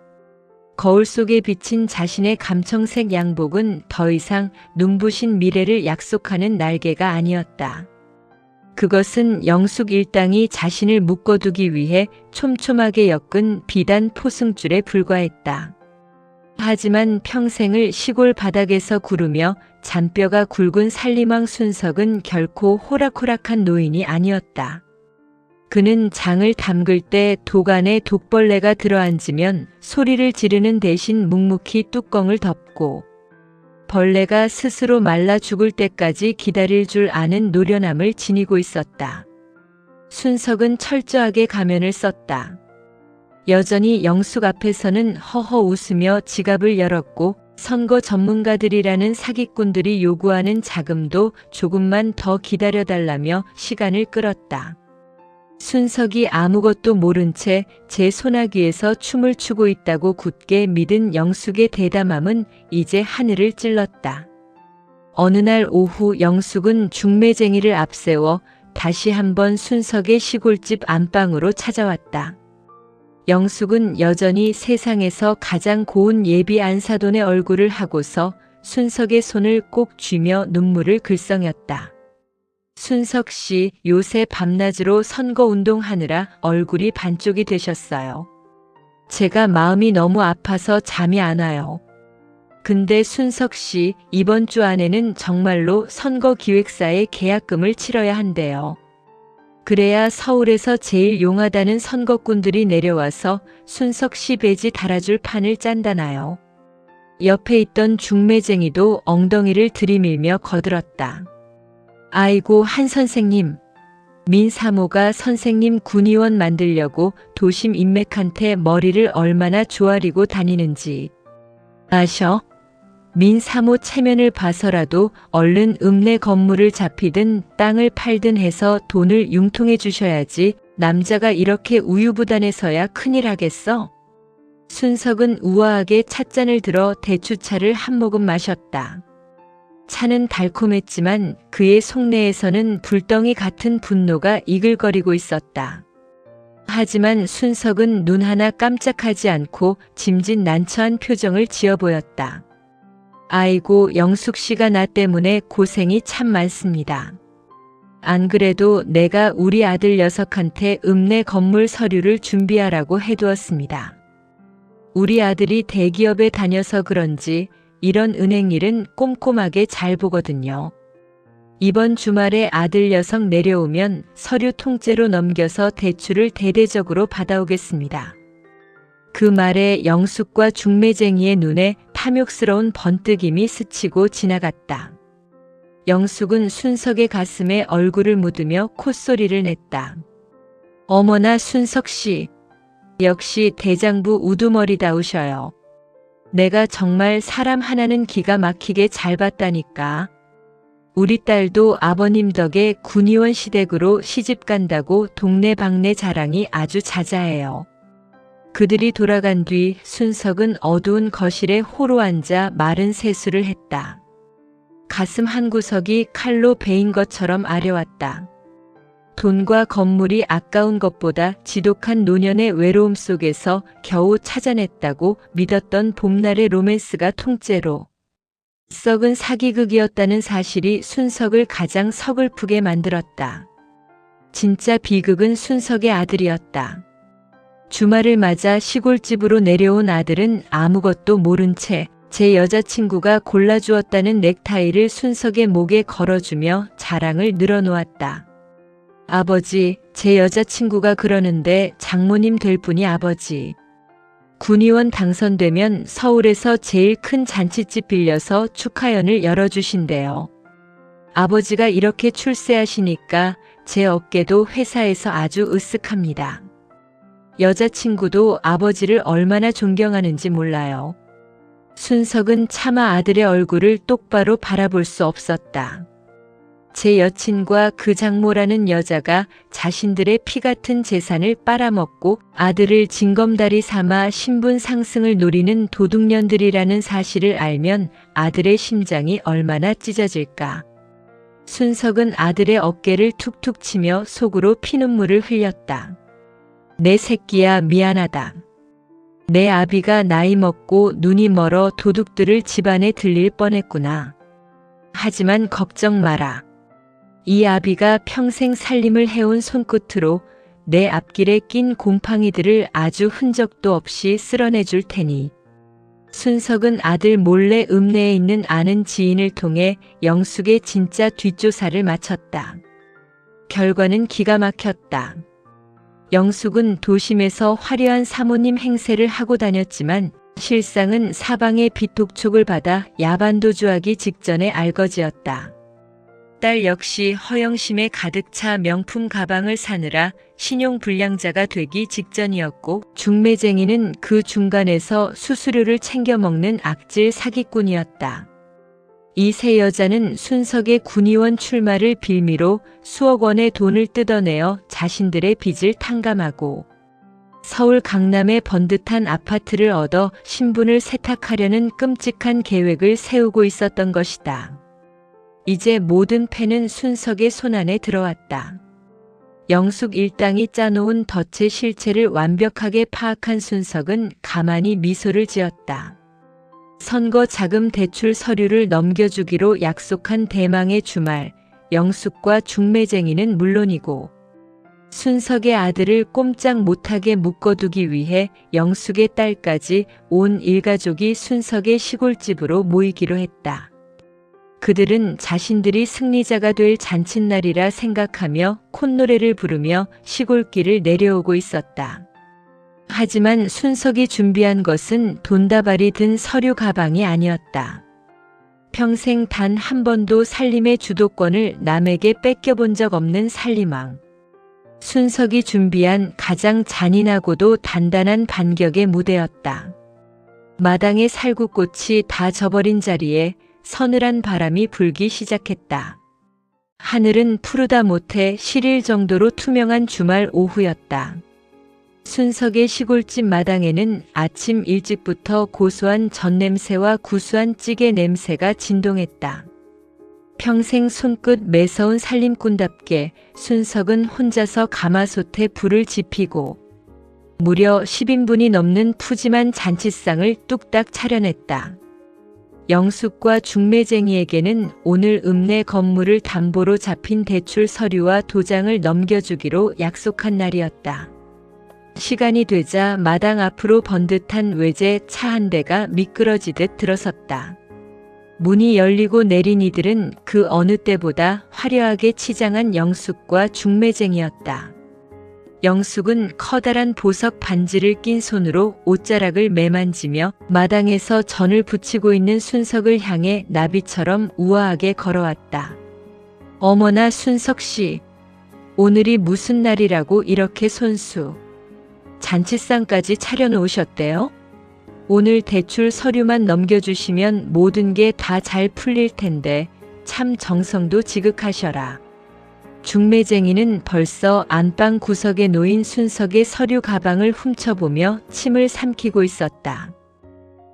거울 속에 비친 자신의 감청색 양복은 더 이상 눈부신 미래를 약속하는 날개가 아니었다. 그것은 영숙 일당이 자신을 묶어두기 위해 촘촘하게 엮은 비단 포승줄에 불과했다. 하지만 평생을 시골 바닥에서 구르며 잔뼈가 굵은 살림왕 순석은 결코 호락호락한 노인이 아니었다. 그는 장을 담글 때 독안에 독벌레가 들어앉으면 소리를 지르는 대신 묵묵히 뚜껑을 덮고 벌레가 스스로 말라 죽을 때까지 기다릴 줄 아는 노련함을 지니고 있었다. 순석은 철저하게 가면을 썼다. 여전히 영숙 앞에서는 허허 웃으며 지갑을 열었고 선거 전문가들이라는 사기꾼들이 요구하는 자금도 조금만 더 기다려달라며 시간을 끌었다. 순석이 아무것도 모른 채 제 소나기에서 춤을 추고 있다고 굳게 믿은 영숙의 대담함은 이제 하늘을 찔렀다. 어느 날 오후 영숙은 중매쟁이를 앞세워 다시 한번 순석의 시골집 안방으로 찾아왔다. 영숙은 여전히 세상에서 가장 고운 예비 안사돈의 얼굴을 하고서 순석의 손을 꼭 쥐며 눈물을 글썽였다. 순석 씨, 요새 밤낮으로 선거운동하느라 얼굴이 반쪽이 되셨어요. 제가 마음이 너무 아파서 잠이 안 와요. 근데 순석 씨, 이번 주 안에는 정말로 선거기획사에 계약금을 치러야 한대요. 그래야 서울에서 제일 용하다는 선거꾼들이 내려와서 순석 씨 배지 달아줄 판을 짠다나요. 옆에 있던 중매쟁이도 엉덩이를 들이밀며 거들었다. 아이고 한 선생님. 민 사모가 선생님 군의원 만들려고 도심 인맥한테 머리를 얼마나 조아리고 다니는지 아셔? 민 사모 체면을 봐서라도 얼른 읍내 건물을 잡히든 땅을 팔든 해서 돈을 융통해 주셔야지 남자가 이렇게 우유부단해서야 큰일 하겠어? 순석은 우아하게 찻잔을 들어 대추차를 한 모금 마셨다. 차는 달콤했지만 그의 속내에서는 불덩이 같은 분노가 이글거리고 있었다. 하지만 순석은 눈 하나 깜짝하지 않고 짐짓난처한 표정을 지어 보였다. 아이고 영숙 씨가 나 때문에 고생이 참 많습니다. 안 그래도 내가 우리 아들 녀석한테 읍내 건물 서류를 준비하라고 해두었습니다. 우리 아들이 대기업에 다녀서 그런지 이런 은행 일은 꼼꼼하게 잘 보거든요. 이번 주말에 아들 녀석 내려오면 서류 통째로 넘겨서 대출을 대대적으로 받아오겠습니다. 그 말에 영숙과 중매쟁이의 눈에 탐욕스러운 번뜩임이 스치고 지나갔다. 영숙은 순석의 가슴에 얼굴을 묻으며 콧소리를 냈다. 어머나 순석 씨, 역시 대장부 우두머리다우셔요. 내가 정말 사람 하나는 기가 막히게 잘 봤다니까. 우리 딸도 아버님 덕에 군의원 시댁으로 시집 간다고 동네방네 자랑이 아주 자자해요. 그들이 돌아간 뒤 순석은 어두운 거실에 호로 앉아 마른 세수를 했다. 가슴 한구석이 칼로 베인 것처럼 아려왔다. 돈과 건물이 아까운 것보다 지독한 노년의 외로움 속에서 겨우 찾아냈다고 믿었던 봄날의 로맨스가 통째로 썩은 사기극이었다는 사실이 순석을 가장 서글프게 만들었다. 진짜 비극은 순석의 아들이었다. 주말을 맞아 시골집으로 내려온 아들은 아무것도 모른 채 제 여자친구가 골라주었다는 넥타이를 순석의 목에 걸어주며 자랑을 늘어놓았다. 아버지, 제 여자친구가 그러는데 장모님 될 분이 아버지. 군의원 당선되면 서울에서 제일 큰 잔칫집 빌려서 축하연을 열어주신대요. 아버지가 이렇게 출세하시니까 제 어깨도 회사에서 아주 으쓱합니다. 여자친구도 아버지를 얼마나 존경하는지 몰라요. 순석은 차마 아들의 얼굴을 똑바로 바라볼 수 없었다. 제 여친과 그 장모라는 여자가 자신들의 피 같은 재산을 빨아먹고 아들을 징검다리 삼아 신분 상승을 노리는 도둑년들이라는 사실을 알면 아들의 심장이 얼마나 찢어질까. 순석은 아들의 어깨를 툭툭 치며 속으로 피눈물을 흘렸다. 내 새끼야 미안하다. 내 아비가 나이 먹고 눈이 멀어 도둑들을 집안에 들릴 뻔했구나. 하지만 걱정 마라. 이 아비가 평생 살림을 해온 손끝으로 내 앞길에 낀 곰팡이들을 아주 흔적도 없이 쓸어내줄 테니. 순석은 아들 몰래 읍내에 있는 아는 지인을 통해 영숙의 진짜 뒷조사를 마쳤다. 결과는 기가 막혔다. 영숙은 도심에서 화려한 사모님 행세를 하고 다녔지만 실상은 사방의 빚독촉을 받아 야반도주하기 직전의 알거지였다. 딸 역시 허영심에 가득 차 명품 가방을 사느라 신용불량자가 되기 직전이었고, 중매쟁이는 그 중간에서 수수료를 챙겨 먹는 악질 사기꾼이었다. 이 세 여자는 순석의 군의원 출마를 빌미로 수억 원의 돈을 뜯어내어 자신들의 빚을 탕감하고 서울 강남의 번듯한 아파트를 얻어 신분을 세탁하려는 끔찍한 계획을 세우고 있었던 것이다. 이제 모든 패는 순석의 손안에 들어왔다. 영숙 일당이 짜놓은 덫의 실체를 완벽하게 파악한 순석은 가만히 미소를 지었다. 선거 자금 대출 서류를 넘겨주기로 약속한 대망의 주말, 영숙과 중매쟁이는 물론이고 순석의 아들을 꼼짝 못하게 묶어두기 위해 영숙의 딸까지 온 일가족이 순석의 시골집으로 모이기로 했다. 그들은 자신들이 승리자가 될 잔칫날이라 생각하며 콧노래를 부르며 시골길을 내려오고 있었다. 하지만 순석이 준비한 것은 돈다발이 든 서류 가방이 아니었다. 평생 단 한 번도 살림의 주도권을 남에게 뺏겨본 적 없는 살림왕. 순석이 준비한 가장 잔인하고도 단단한 반격의 무대였다. 마당의 살구꽃이 다 져버린 자리에 서늘한 바람이 불기 시작했다. 하늘은 푸르다 못해 시릴 정도로 투명한 주말 오후였다. 순석의 시골집 마당에는 아침 일찍부터 고소한 젖냄새와 구수한 찌개 냄새가 진동했다. 평생 손끝 매서운 살림꾼답게 순석은 혼자서 가마솥에 불을 지피고 무려 10인분이 넘는 푸짐한 잔치상을 뚝딱 차려냈다. 영숙과 중매쟁이에게는 오늘 읍내 건물을 담보로 잡힌 대출 서류와 도장을 넘겨주기로 약속한 날이었다. 시간이 되자 마당 앞으로 번듯한 외제 차 한 대가 미끄러지듯 들어섰다. 문이 열리고 내린 이들은 그 어느 때보다 화려하게 치장한 영숙과 중매쟁이였다. 영숙은 커다란 보석 반지를 낀 손으로 옷자락을 매만지며 마당에서 전을 부치고 있는 순석을 향해 나비처럼 우아하게 걸어왔다. 어머나 순석 씨, 오늘이 무슨 날이라고 이렇게 손수. 잔치상까지 차려놓으셨대요? 오늘 대출 서류만 넘겨주시면 모든 게 다 잘 풀릴 텐데 참 정성도 지극하셔라. 중매쟁이는 벌써 안방 구석에 놓인 순석의 서류 가방을 훔쳐보며 침을 삼키고 있었다.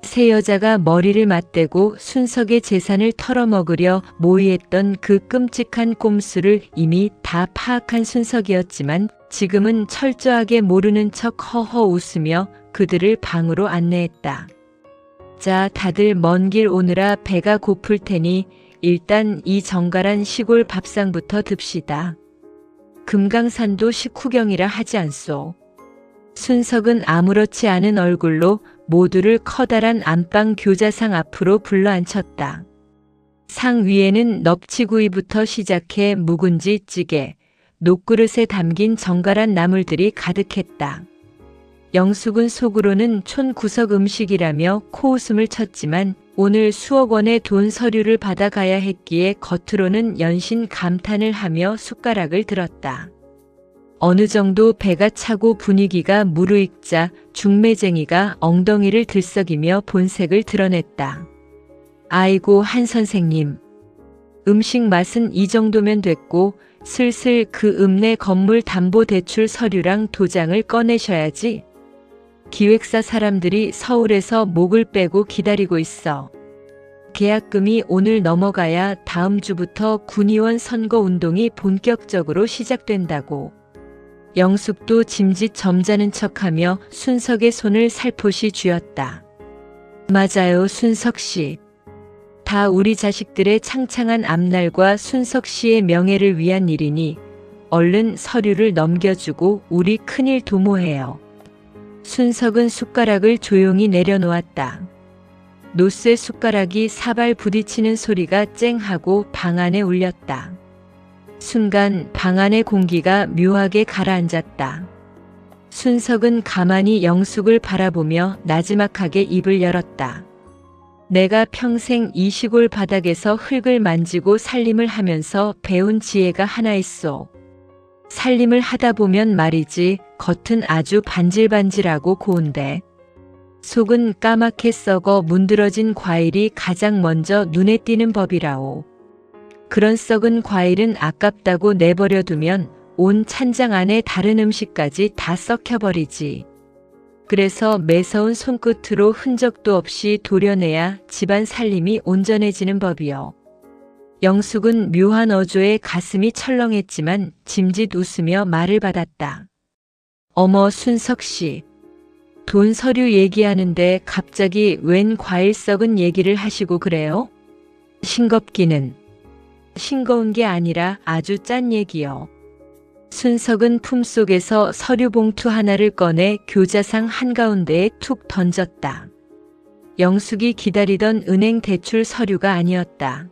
세 여자가 머리를 맞대고 순석의 재산을 털어먹으려 모의했던 그 끔찍한 꼼수를 이미 다 파악한 순석이었지만 지금은 철저하게 모르는 척 허허 웃으며 그들을 방으로 안내했다. 자, 다들 먼 길 오느라 배가 고플 테니 일단 이 정갈한 시골 밥상부터 듭시다. 금강산도 식후경이라 하지 않소. 순석은 아무렇지 않은 얼굴로 모두를 커다란 안방 교자상 앞으로 불러앉혔다. 상 위에는 넙치구이부터 시작해 묵은지 찌개, 녹그릇에 담긴 정갈한 나물들이 가득했다. 영숙은 속으로는 촌구석 음식이라며 코웃음을 쳤지만 오늘 수억 원의 돈 서류를 받아가야 했기에 겉으로는 연신 감탄을 하며 숟가락을 들었다. 어느 정도 배가 차고 분위기가 무르익자 중매쟁이가 엉덩이를 들썩이며 본색을 드러냈다. 아이고 한 선생님. 음식 맛은 이 정도면 됐고 슬슬 그 읍내 건물 담보대출 서류랑 도장을 꺼내셔야지. 기획사 사람들이 서울에서 목을 빼고 기다리고 있어. 계약금이 오늘 넘어가야 다음 주부터 군의원 선거 운동이 본격적으로 시작된다고. 영숙도 짐짓 점잖은 척하며 순석의 손을 살포시 쥐었다. 맞아요, 순석 씨. 다 우리 자식들의 창창한 앞날과 순석 씨의 명예를 위한 일이니 얼른 서류를 넘겨주고 우리 큰일 도모해요. 순석은 숟가락을 조용히 내려놓았다. 노쇠 숟가락이 사발 부딪히는 소리가 쨍하고 방 안에 울렸다. 순간 방 안의 공기가 묘하게 가라앉았다. 순석은 가만히 영숙을 바라보며 나지막하게 입을 열었다. 내가 평생 이 시골 바닥에서 흙을 만지고 살림을 하면서 배운 지혜가 하나 있어. 살림을 하다 보면 말이지 겉은 아주 반질반질하고 고운데 속은 까맣게 썩어 문드러진 과일이 가장 먼저 눈에 띄는 법이라오. 그런 썩은 과일은 아깝다고 내버려 두면 온 찬장 안에 다른 음식까지 다 썩혀버리지. 그래서 매서운 손끝으로 흔적도 없이 도려내야 집안 살림이 온전해지는 법이요. 영숙은 묘한 어조에 가슴이 철렁했지만 짐짓 웃으며 말을 받았다. 어머 순석 씨, 돈 서류 얘기하는데 갑자기 웬 과일 썩은 얘기를 하시고 그래요? 싱겁기는. 싱거운 게 아니라 아주 짠 얘기요. 순석은 품속에서 서류 봉투 하나를 꺼내 교자상 한가운데에 툭 던졌다. 영숙이 기다리던 은행 대출 서류가 아니었다.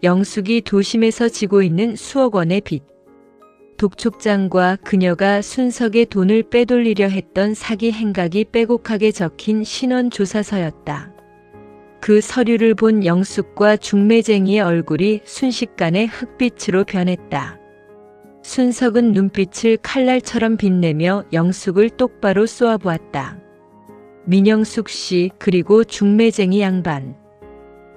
영숙이 도심에서 지고 있는 수억 원의 빚. 독촉장과 그녀가 순석의 돈을 빼돌리려 했던 사기 행각이 빼곡하게 적힌 신원조사서였다. 그 서류를 본 영숙과 중매쟁이의 얼굴이 순식간에 흑빛으로 변했다. 순석은 눈빛을 칼날처럼 빛내며 영숙을 똑바로 쏘아보았다. 민영숙 씨 그리고 중매쟁이 양반.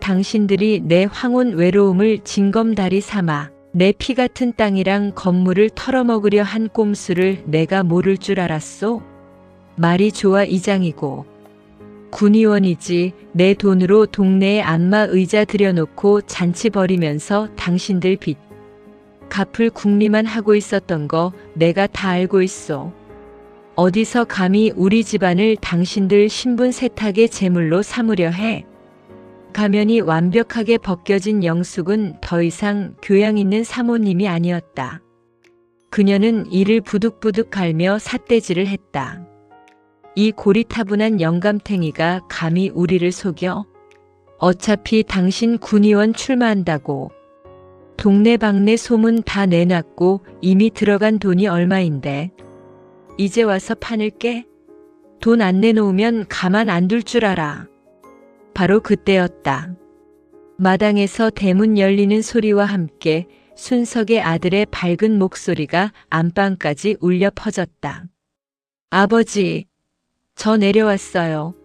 당신들이 내 황혼 외로움을 징검다리 삼아 내 피 같은 땅이랑 건물을 털어먹으려 한 꼼수를 내가 모를 줄 알았소? 말이 좋아 이장이고. 군의원이지 내 돈으로 동네에 안마 의자 들여놓고 잔치 벌이면서 당신들 빚 갚을 궁리만 하고 있었던 거 내가 다 알고 있어. 어디서 감히 우리 집안을 당신들 신분 세탁의 제물로 삼으려 해. 가면이 완벽하게 벗겨진 영숙은 더 이상 교양 있는 사모님이 아니었다. 그녀는 이를 부득부득 갈며 삿대질을 했다. 이 고리타분한 영감탱이가 감히 우리를 속여? 어차피 당신 군의원 출마한다고. 동네방네 소문 다 내놨고 이미 들어간 돈이 얼마인데. 이제 와서 판을 깨? 돈 안 내놓으면 가만 안 둘 줄 알아. 바로 그때였다. 마당에서 대문 열리는 소리와 함께 순석의 아들의 밝은 목소리가 안방까지 울려 퍼졌다. 아버지, 저 내려왔어요.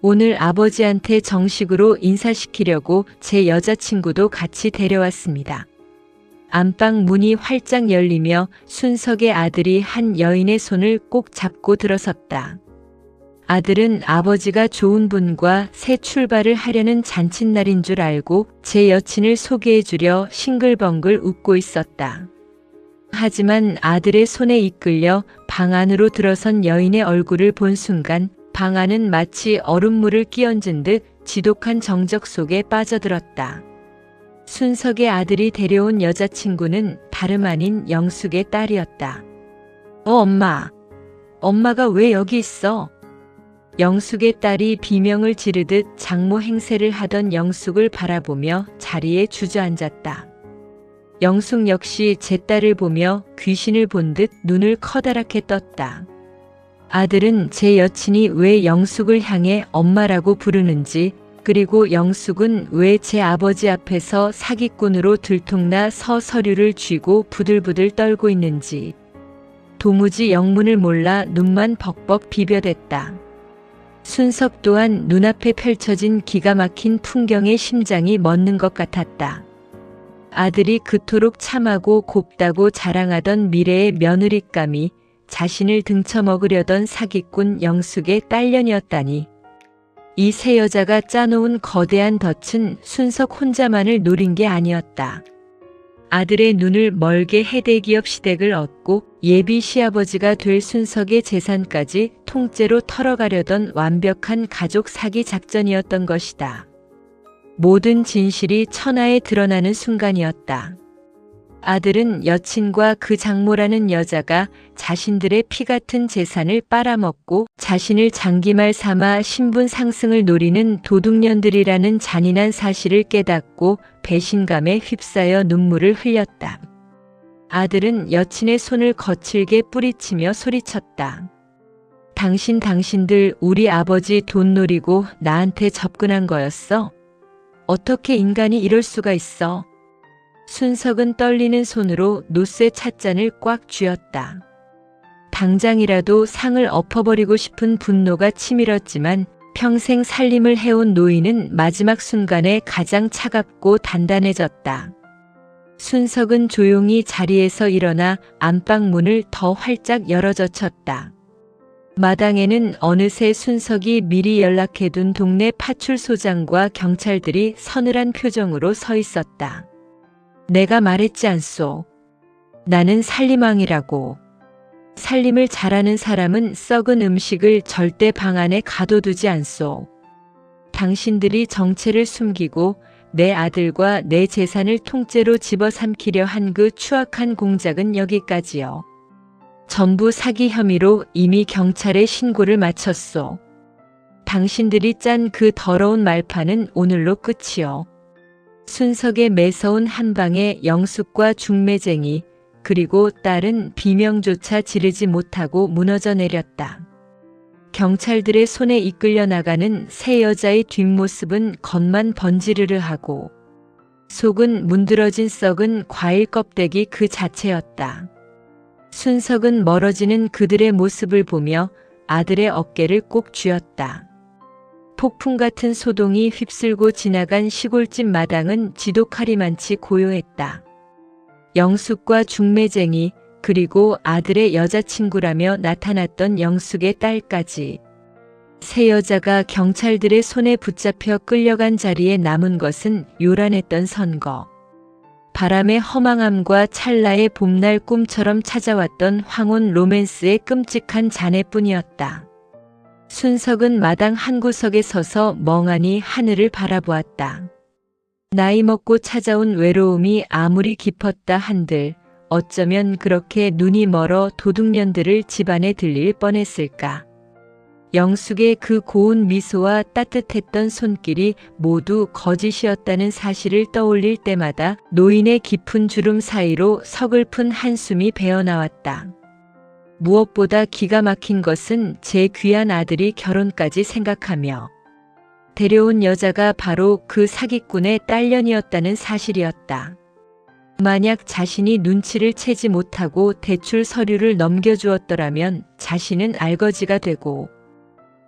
오늘 아버지한테 정식으로 인사시키려고 제 여자친구도 같이 데려왔습니다. 안방 문이 활짝 열리며 순석의 아들이 한 여인의 손을 꼭 잡고 들어섰다. 아들은 아버지가 좋은 분과 새 출발을 하려는 잔칫날인 줄 알고 제 여친을 소개해주려 싱글벙글 웃고 있었다. 하지만 아들의 손에 이끌려 방 안으로 들어선 여인의 얼굴을 본 순간 방 안은 마치 얼음물을 끼얹은 듯 지독한 정적 속에 빠져들었다. 순석의 아들이 데려온 여자친구는 다름 아닌 영숙의 딸이었다. 엄마. 엄마가 왜 여기 있어? 영숙의 딸이 비명을 지르듯 장모 행세를 하던 영숙을 바라보며 자리에 주저앉았다. 영숙 역시 제 딸을 보며 귀신을 본 듯 눈을 커다랗게 떴다. 아들은 제 여친이 왜 영숙을 향해 엄마라고 부르는지, 그리고 영숙은 왜 제 아버지 앞에서 사기꾼으로 들통나 서류를 쥐고 부들부들 떨고 있는지 도무지 영문을 몰라 눈만 벅벅 비벼댔다. 순석 또한 눈앞에 펼쳐진 기가 막힌 풍경에 심장이 멎는 것 같았다. 아들이 그토록 참하고 곱다고 자랑하던 미래의 며느리감이 자신을 등쳐먹으려던 사기꾼 영숙의 딸년이었다니. 이 세 여자가 짜놓은 거대한 덫은 순석 혼자만을 노린 게 아니었다. 아들의 눈을 멀게 해대기업 시댁을 얻고 예비 시아버지가 될 순석의 재산까지 통째로 털어가려던 완벽한 가족 사기 작전이었던 것이다. 모든 진실이 천하에 드러나는 순간이었다. 아들은 여친과 그 장모라는 여자가 자신들의 피 같은 재산을 빨아먹고 자신을 장기말 삼아 신분 상승을 노리는 도둑년들이라는 잔인한 사실을 깨닫고 배신감에 휩싸여 눈물을 흘렸다. 아들은 여친의 손을 거칠게 뿌리치며 소리쳤다. 당신들 우리 아버지 돈 노리고 나한테 접근한 거였어? 어떻게 인간이 이럴 수가 있어? 순석은 떨리는 손으로 노쇠 찻잔을 꽉 쥐었다. 당장이라도 상을 엎어버리고 싶은 분노가 치밀었지만 평생 살림을 해온 노인은 마지막 순간에 가장 차갑고 단단해졌다. 순석은 조용히 자리에서 일어나 안방 문을 더 활짝 열어젖혔다. 마당에는 어느새 순석이 미리 연락해둔 동네 파출소장과 경찰들이 서늘한 표정으로 서 있었다. 내가 말했지 않소. 나는 살림왕이라고. 살림을 잘하는 사람은 썩은 음식을 절대 방 안에 가둬두지 않소. 당신들이 정체를 숨기고 내 아들과 내 재산을 통째로 집어삼키려 한 그 추악한 공작은 여기까지요. 전부 사기 혐의로 이미 경찰에 신고를 마쳤소. 당신들이 짠 그 더러운 말판은 오늘로 끝이요. 순석의 매서운 한방에 영숙과 중매쟁이 그리고 딸은 비명조차 지르지 못하고 무너져 내렸다. 경찰들의 손에 이끌려 나가는 세 여자의 뒷모습은 겉만 번지르르하고 속은 문드러진 썩은 과일 껍데기 그 자체였다. 순석은 멀어지는 그들의 모습을 보며 아들의 어깨를 꼭 쥐었다. 폭풍 같은 소동이 휩쓸고 지나간 시골집 마당은 지독하리만치 고요했다. 영숙과 중매쟁이 그리고 아들의 여자친구라며 나타났던 영숙의 딸까지. 세 여자가 경찰들의 손에 붙잡혀 끌려간 자리에 남은 것은 요란했던 선거. 바람의 허망함과 찰나의 봄날 꿈처럼 찾아왔던 황혼 로맨스의 끔찍한 잔해뿐이었다. 순석은 마당 한 구석에 서서 멍하니 하늘을 바라보았다. 나이 먹고 찾아온 외로움이 아무리 깊었다 한들 어쩌면 그렇게 눈이 멀어 도둑년들을 집안에 들릴 뻔했을까. 영숙의 그 고운 미소와 따뜻했던 손길이 모두 거짓이었다는 사실을 떠올릴 때마다 노인의 깊은 주름 사이로 서글픈 한숨이 배어나왔다. 무엇보다 기가 막힌 것은 제 귀한 아들이 결혼까지 생각하며 데려온 여자가 바로 그 사기꾼의 딸년이었다는 사실이었다. 만약 자신이 눈치를 채지 못하고 대출 서류를 넘겨주었더라면 자신은 알거지가 되고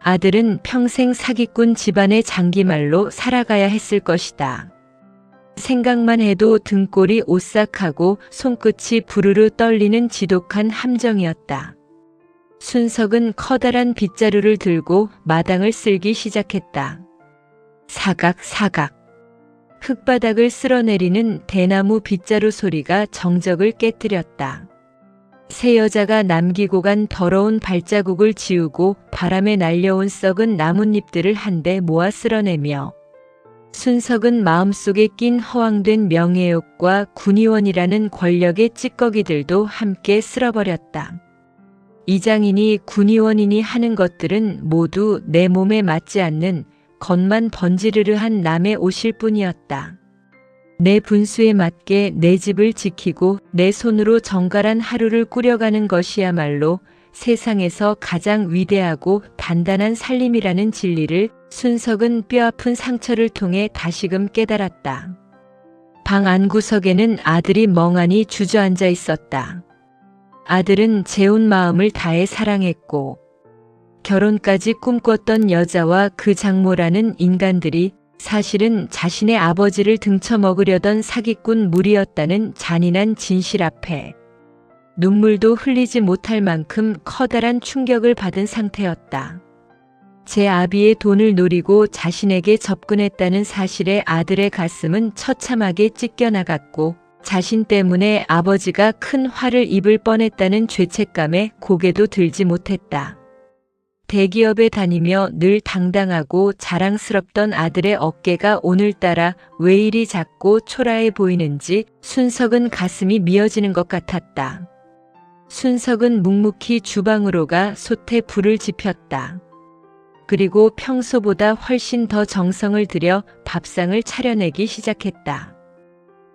아들은 평생 사기꾼 집안의 장기말로 살아가야 했을 것이다. 생각만 해도 등골이 오싹하고 손끝이 부르르 떨리는 지독한 함정이었다. 순석은 커다란 빗자루를 들고 마당을 쓸기 시작했다. 사각. 흙바닥을 쓸어내리는 대나무 빗자루 소리가 정적을 깨뜨렸다. 세 여자가 남기고 간 더러운 발자국을 지우고 바람에 날려온 썩은 나뭇잎들을 한데 모아 쓸어내며 순석은 마음속에 낀 허황된 명예욕과 군의원이라는 권력의 찌꺼기들도 함께 쓸어버렸다. 이장이니 군의원이니 하는 것들은 모두 내 몸에 맞지 않는 겉만 번지르르한 남의 옷일 뿐이었다. 내 분수에 맞게 내 집을 지키고 내 손으로 정갈한 하루를 꾸려가는 것이야말로 세상에서 가장 위대하고 단단한 살림이라는 진리를 순석은 뼈아픈 상처를 통해 다시금 깨달았다. 방 안구석에는 아들이 멍하니 주저앉아 있었다. 아들은 재혼 마음을 다해 사랑했고 결혼까지 꿈꿨던 여자와 그 장모라는 인간들이 사실은 자신의 아버지를 등쳐먹으려던 사기꾼 무리였다는 잔인한 진실 앞에 눈물도 흘리지 못할 만큼 커다란 충격을 받은 상태였다. 제 아비의 돈을 노리고 자신에게 접근했다는 사실에 아들의 가슴은 처참하게 찢겨나갔고 자신 때문에 아버지가 큰 화를 입을 뻔했다는 죄책감에 고개도 들지 못했다. 대기업에 다니며 늘 당당하고 자랑스럽던 아들의 어깨가 오늘따라 왜 이리 작고 초라해 보이는지 순석은 가슴이 미어지는 것 같았다. 순석은 묵묵히 주방으로 가 솥에 불을 지폈다. 그리고 평소보다 훨씬 더 정성을 들여 밥상을 차려내기 시작했다.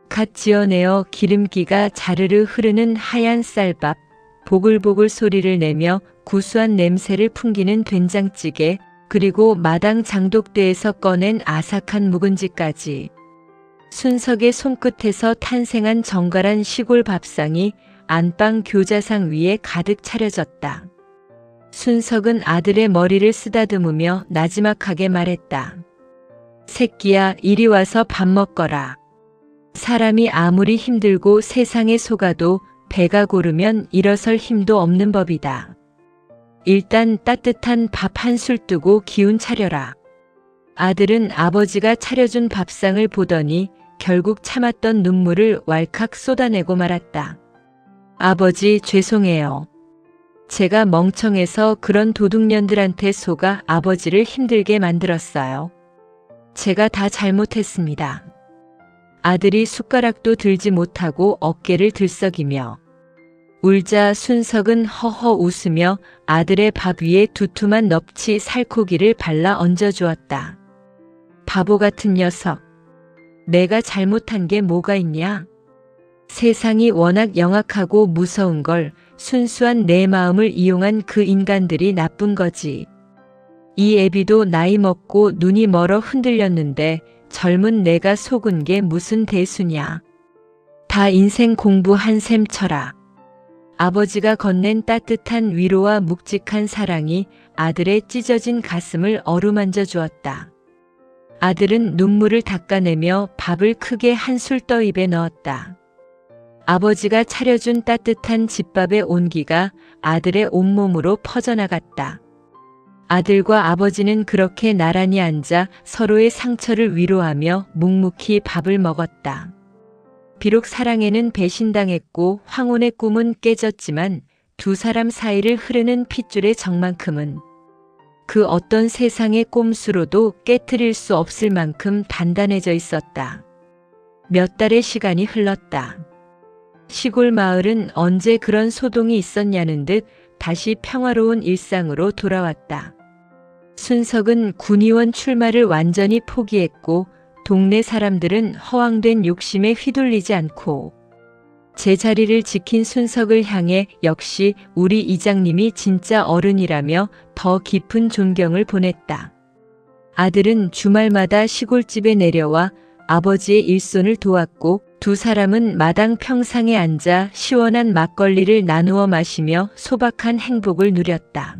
갓 지어내어 기름기가 자르르 흐르는 하얀 쌀밥, 보글보글 소리를 내며 구수한 냄새를 풍기는 된장찌개, 그리고 마당 장독대에서 꺼낸 아삭한 묵은지까지. 순석의 손끝에서 탄생한 정갈한 시골 밥상이 안방 교자상 위에 가득 차려졌다. 순석은 아들의 머리를 쓰다듬으며 나지막하게 말했다. 새끼야, 이리 와서 밥 먹거라. 사람이 아무리 힘들고 세상에 속아도 배가 고르면 일어설 힘도 없는 법이다. 일단 따뜻한 밥 한 술 뜨고 기운 차려라. 아들은 아버지가 차려준 밥상을 보더니 결국 참았던 눈물을 왈칵 쏟아내고 말았다. 아버지, 죄송해요. 제가 멍청해서 그런 도둑년들한테 속아 아버지를 힘들게 만들었어요. 제가 다 잘못했습니다. 아들이 숟가락도 들지 못하고 어깨를 들썩이며 울자 순석은 허허 웃으며 아들의 밥 위에 두툼한 넙치 살코기를 발라 얹어주었다. 바보 같은 녀석. 내가 잘못한 게 뭐가 있냐? 세상이 워낙 영악하고 무서운 걸 순수한 내 마음을 이용한 그 인간들이 나쁜 거지. 이 애비도 나이 먹고 눈이 멀어 흔들렸는데 젊은 내가 속은 게 무슨 대수냐. 다 인생 공부한 셈 쳐라. 아버지가 건넨 따뜻한 위로와 묵직한 사랑이 아들의 찢어진 가슴을 어루만져 주었다. 아들은 눈물을 닦아내며 밥을 크게 한술 떠 입에 넣었다. 아버지가 차려준 따뜻한 집밥의 온기가 아들의 온몸으로 퍼져나갔다. 아들과 아버지는 그렇게 나란히 앉아 서로의 상처를 위로하며 묵묵히 밥을 먹었다. 비록 사랑에는 배신당했고 황혼의 꿈은 깨졌지만 두 사람 사이를 흐르는 핏줄의 정만큼은 그 어떤 세상의 꼼수로도 깨트릴 수 없을 만큼 단단해져 있었다. 몇 달의 시간이 흘렀다. 시골 마을은 언제 그런 소동이 있었냐는 듯 다시 평화로운 일상으로 돌아왔다. 순석은 군의원 출마를 완전히 포기했고 동네 사람들은 허황된 욕심에 휘둘리지 않고 제자리를 지킨 순석을 향해 역시 우리 이장님이 진짜 어른이라며 더 깊은 존경을 보냈다. 아들은 주말마다 시골집에 내려와 아버지의 일손을 도왔고 두 사람은 마당 평상에 앉아 시원한 막걸리를 나누어 마시며 소박한 행복을 누렸다.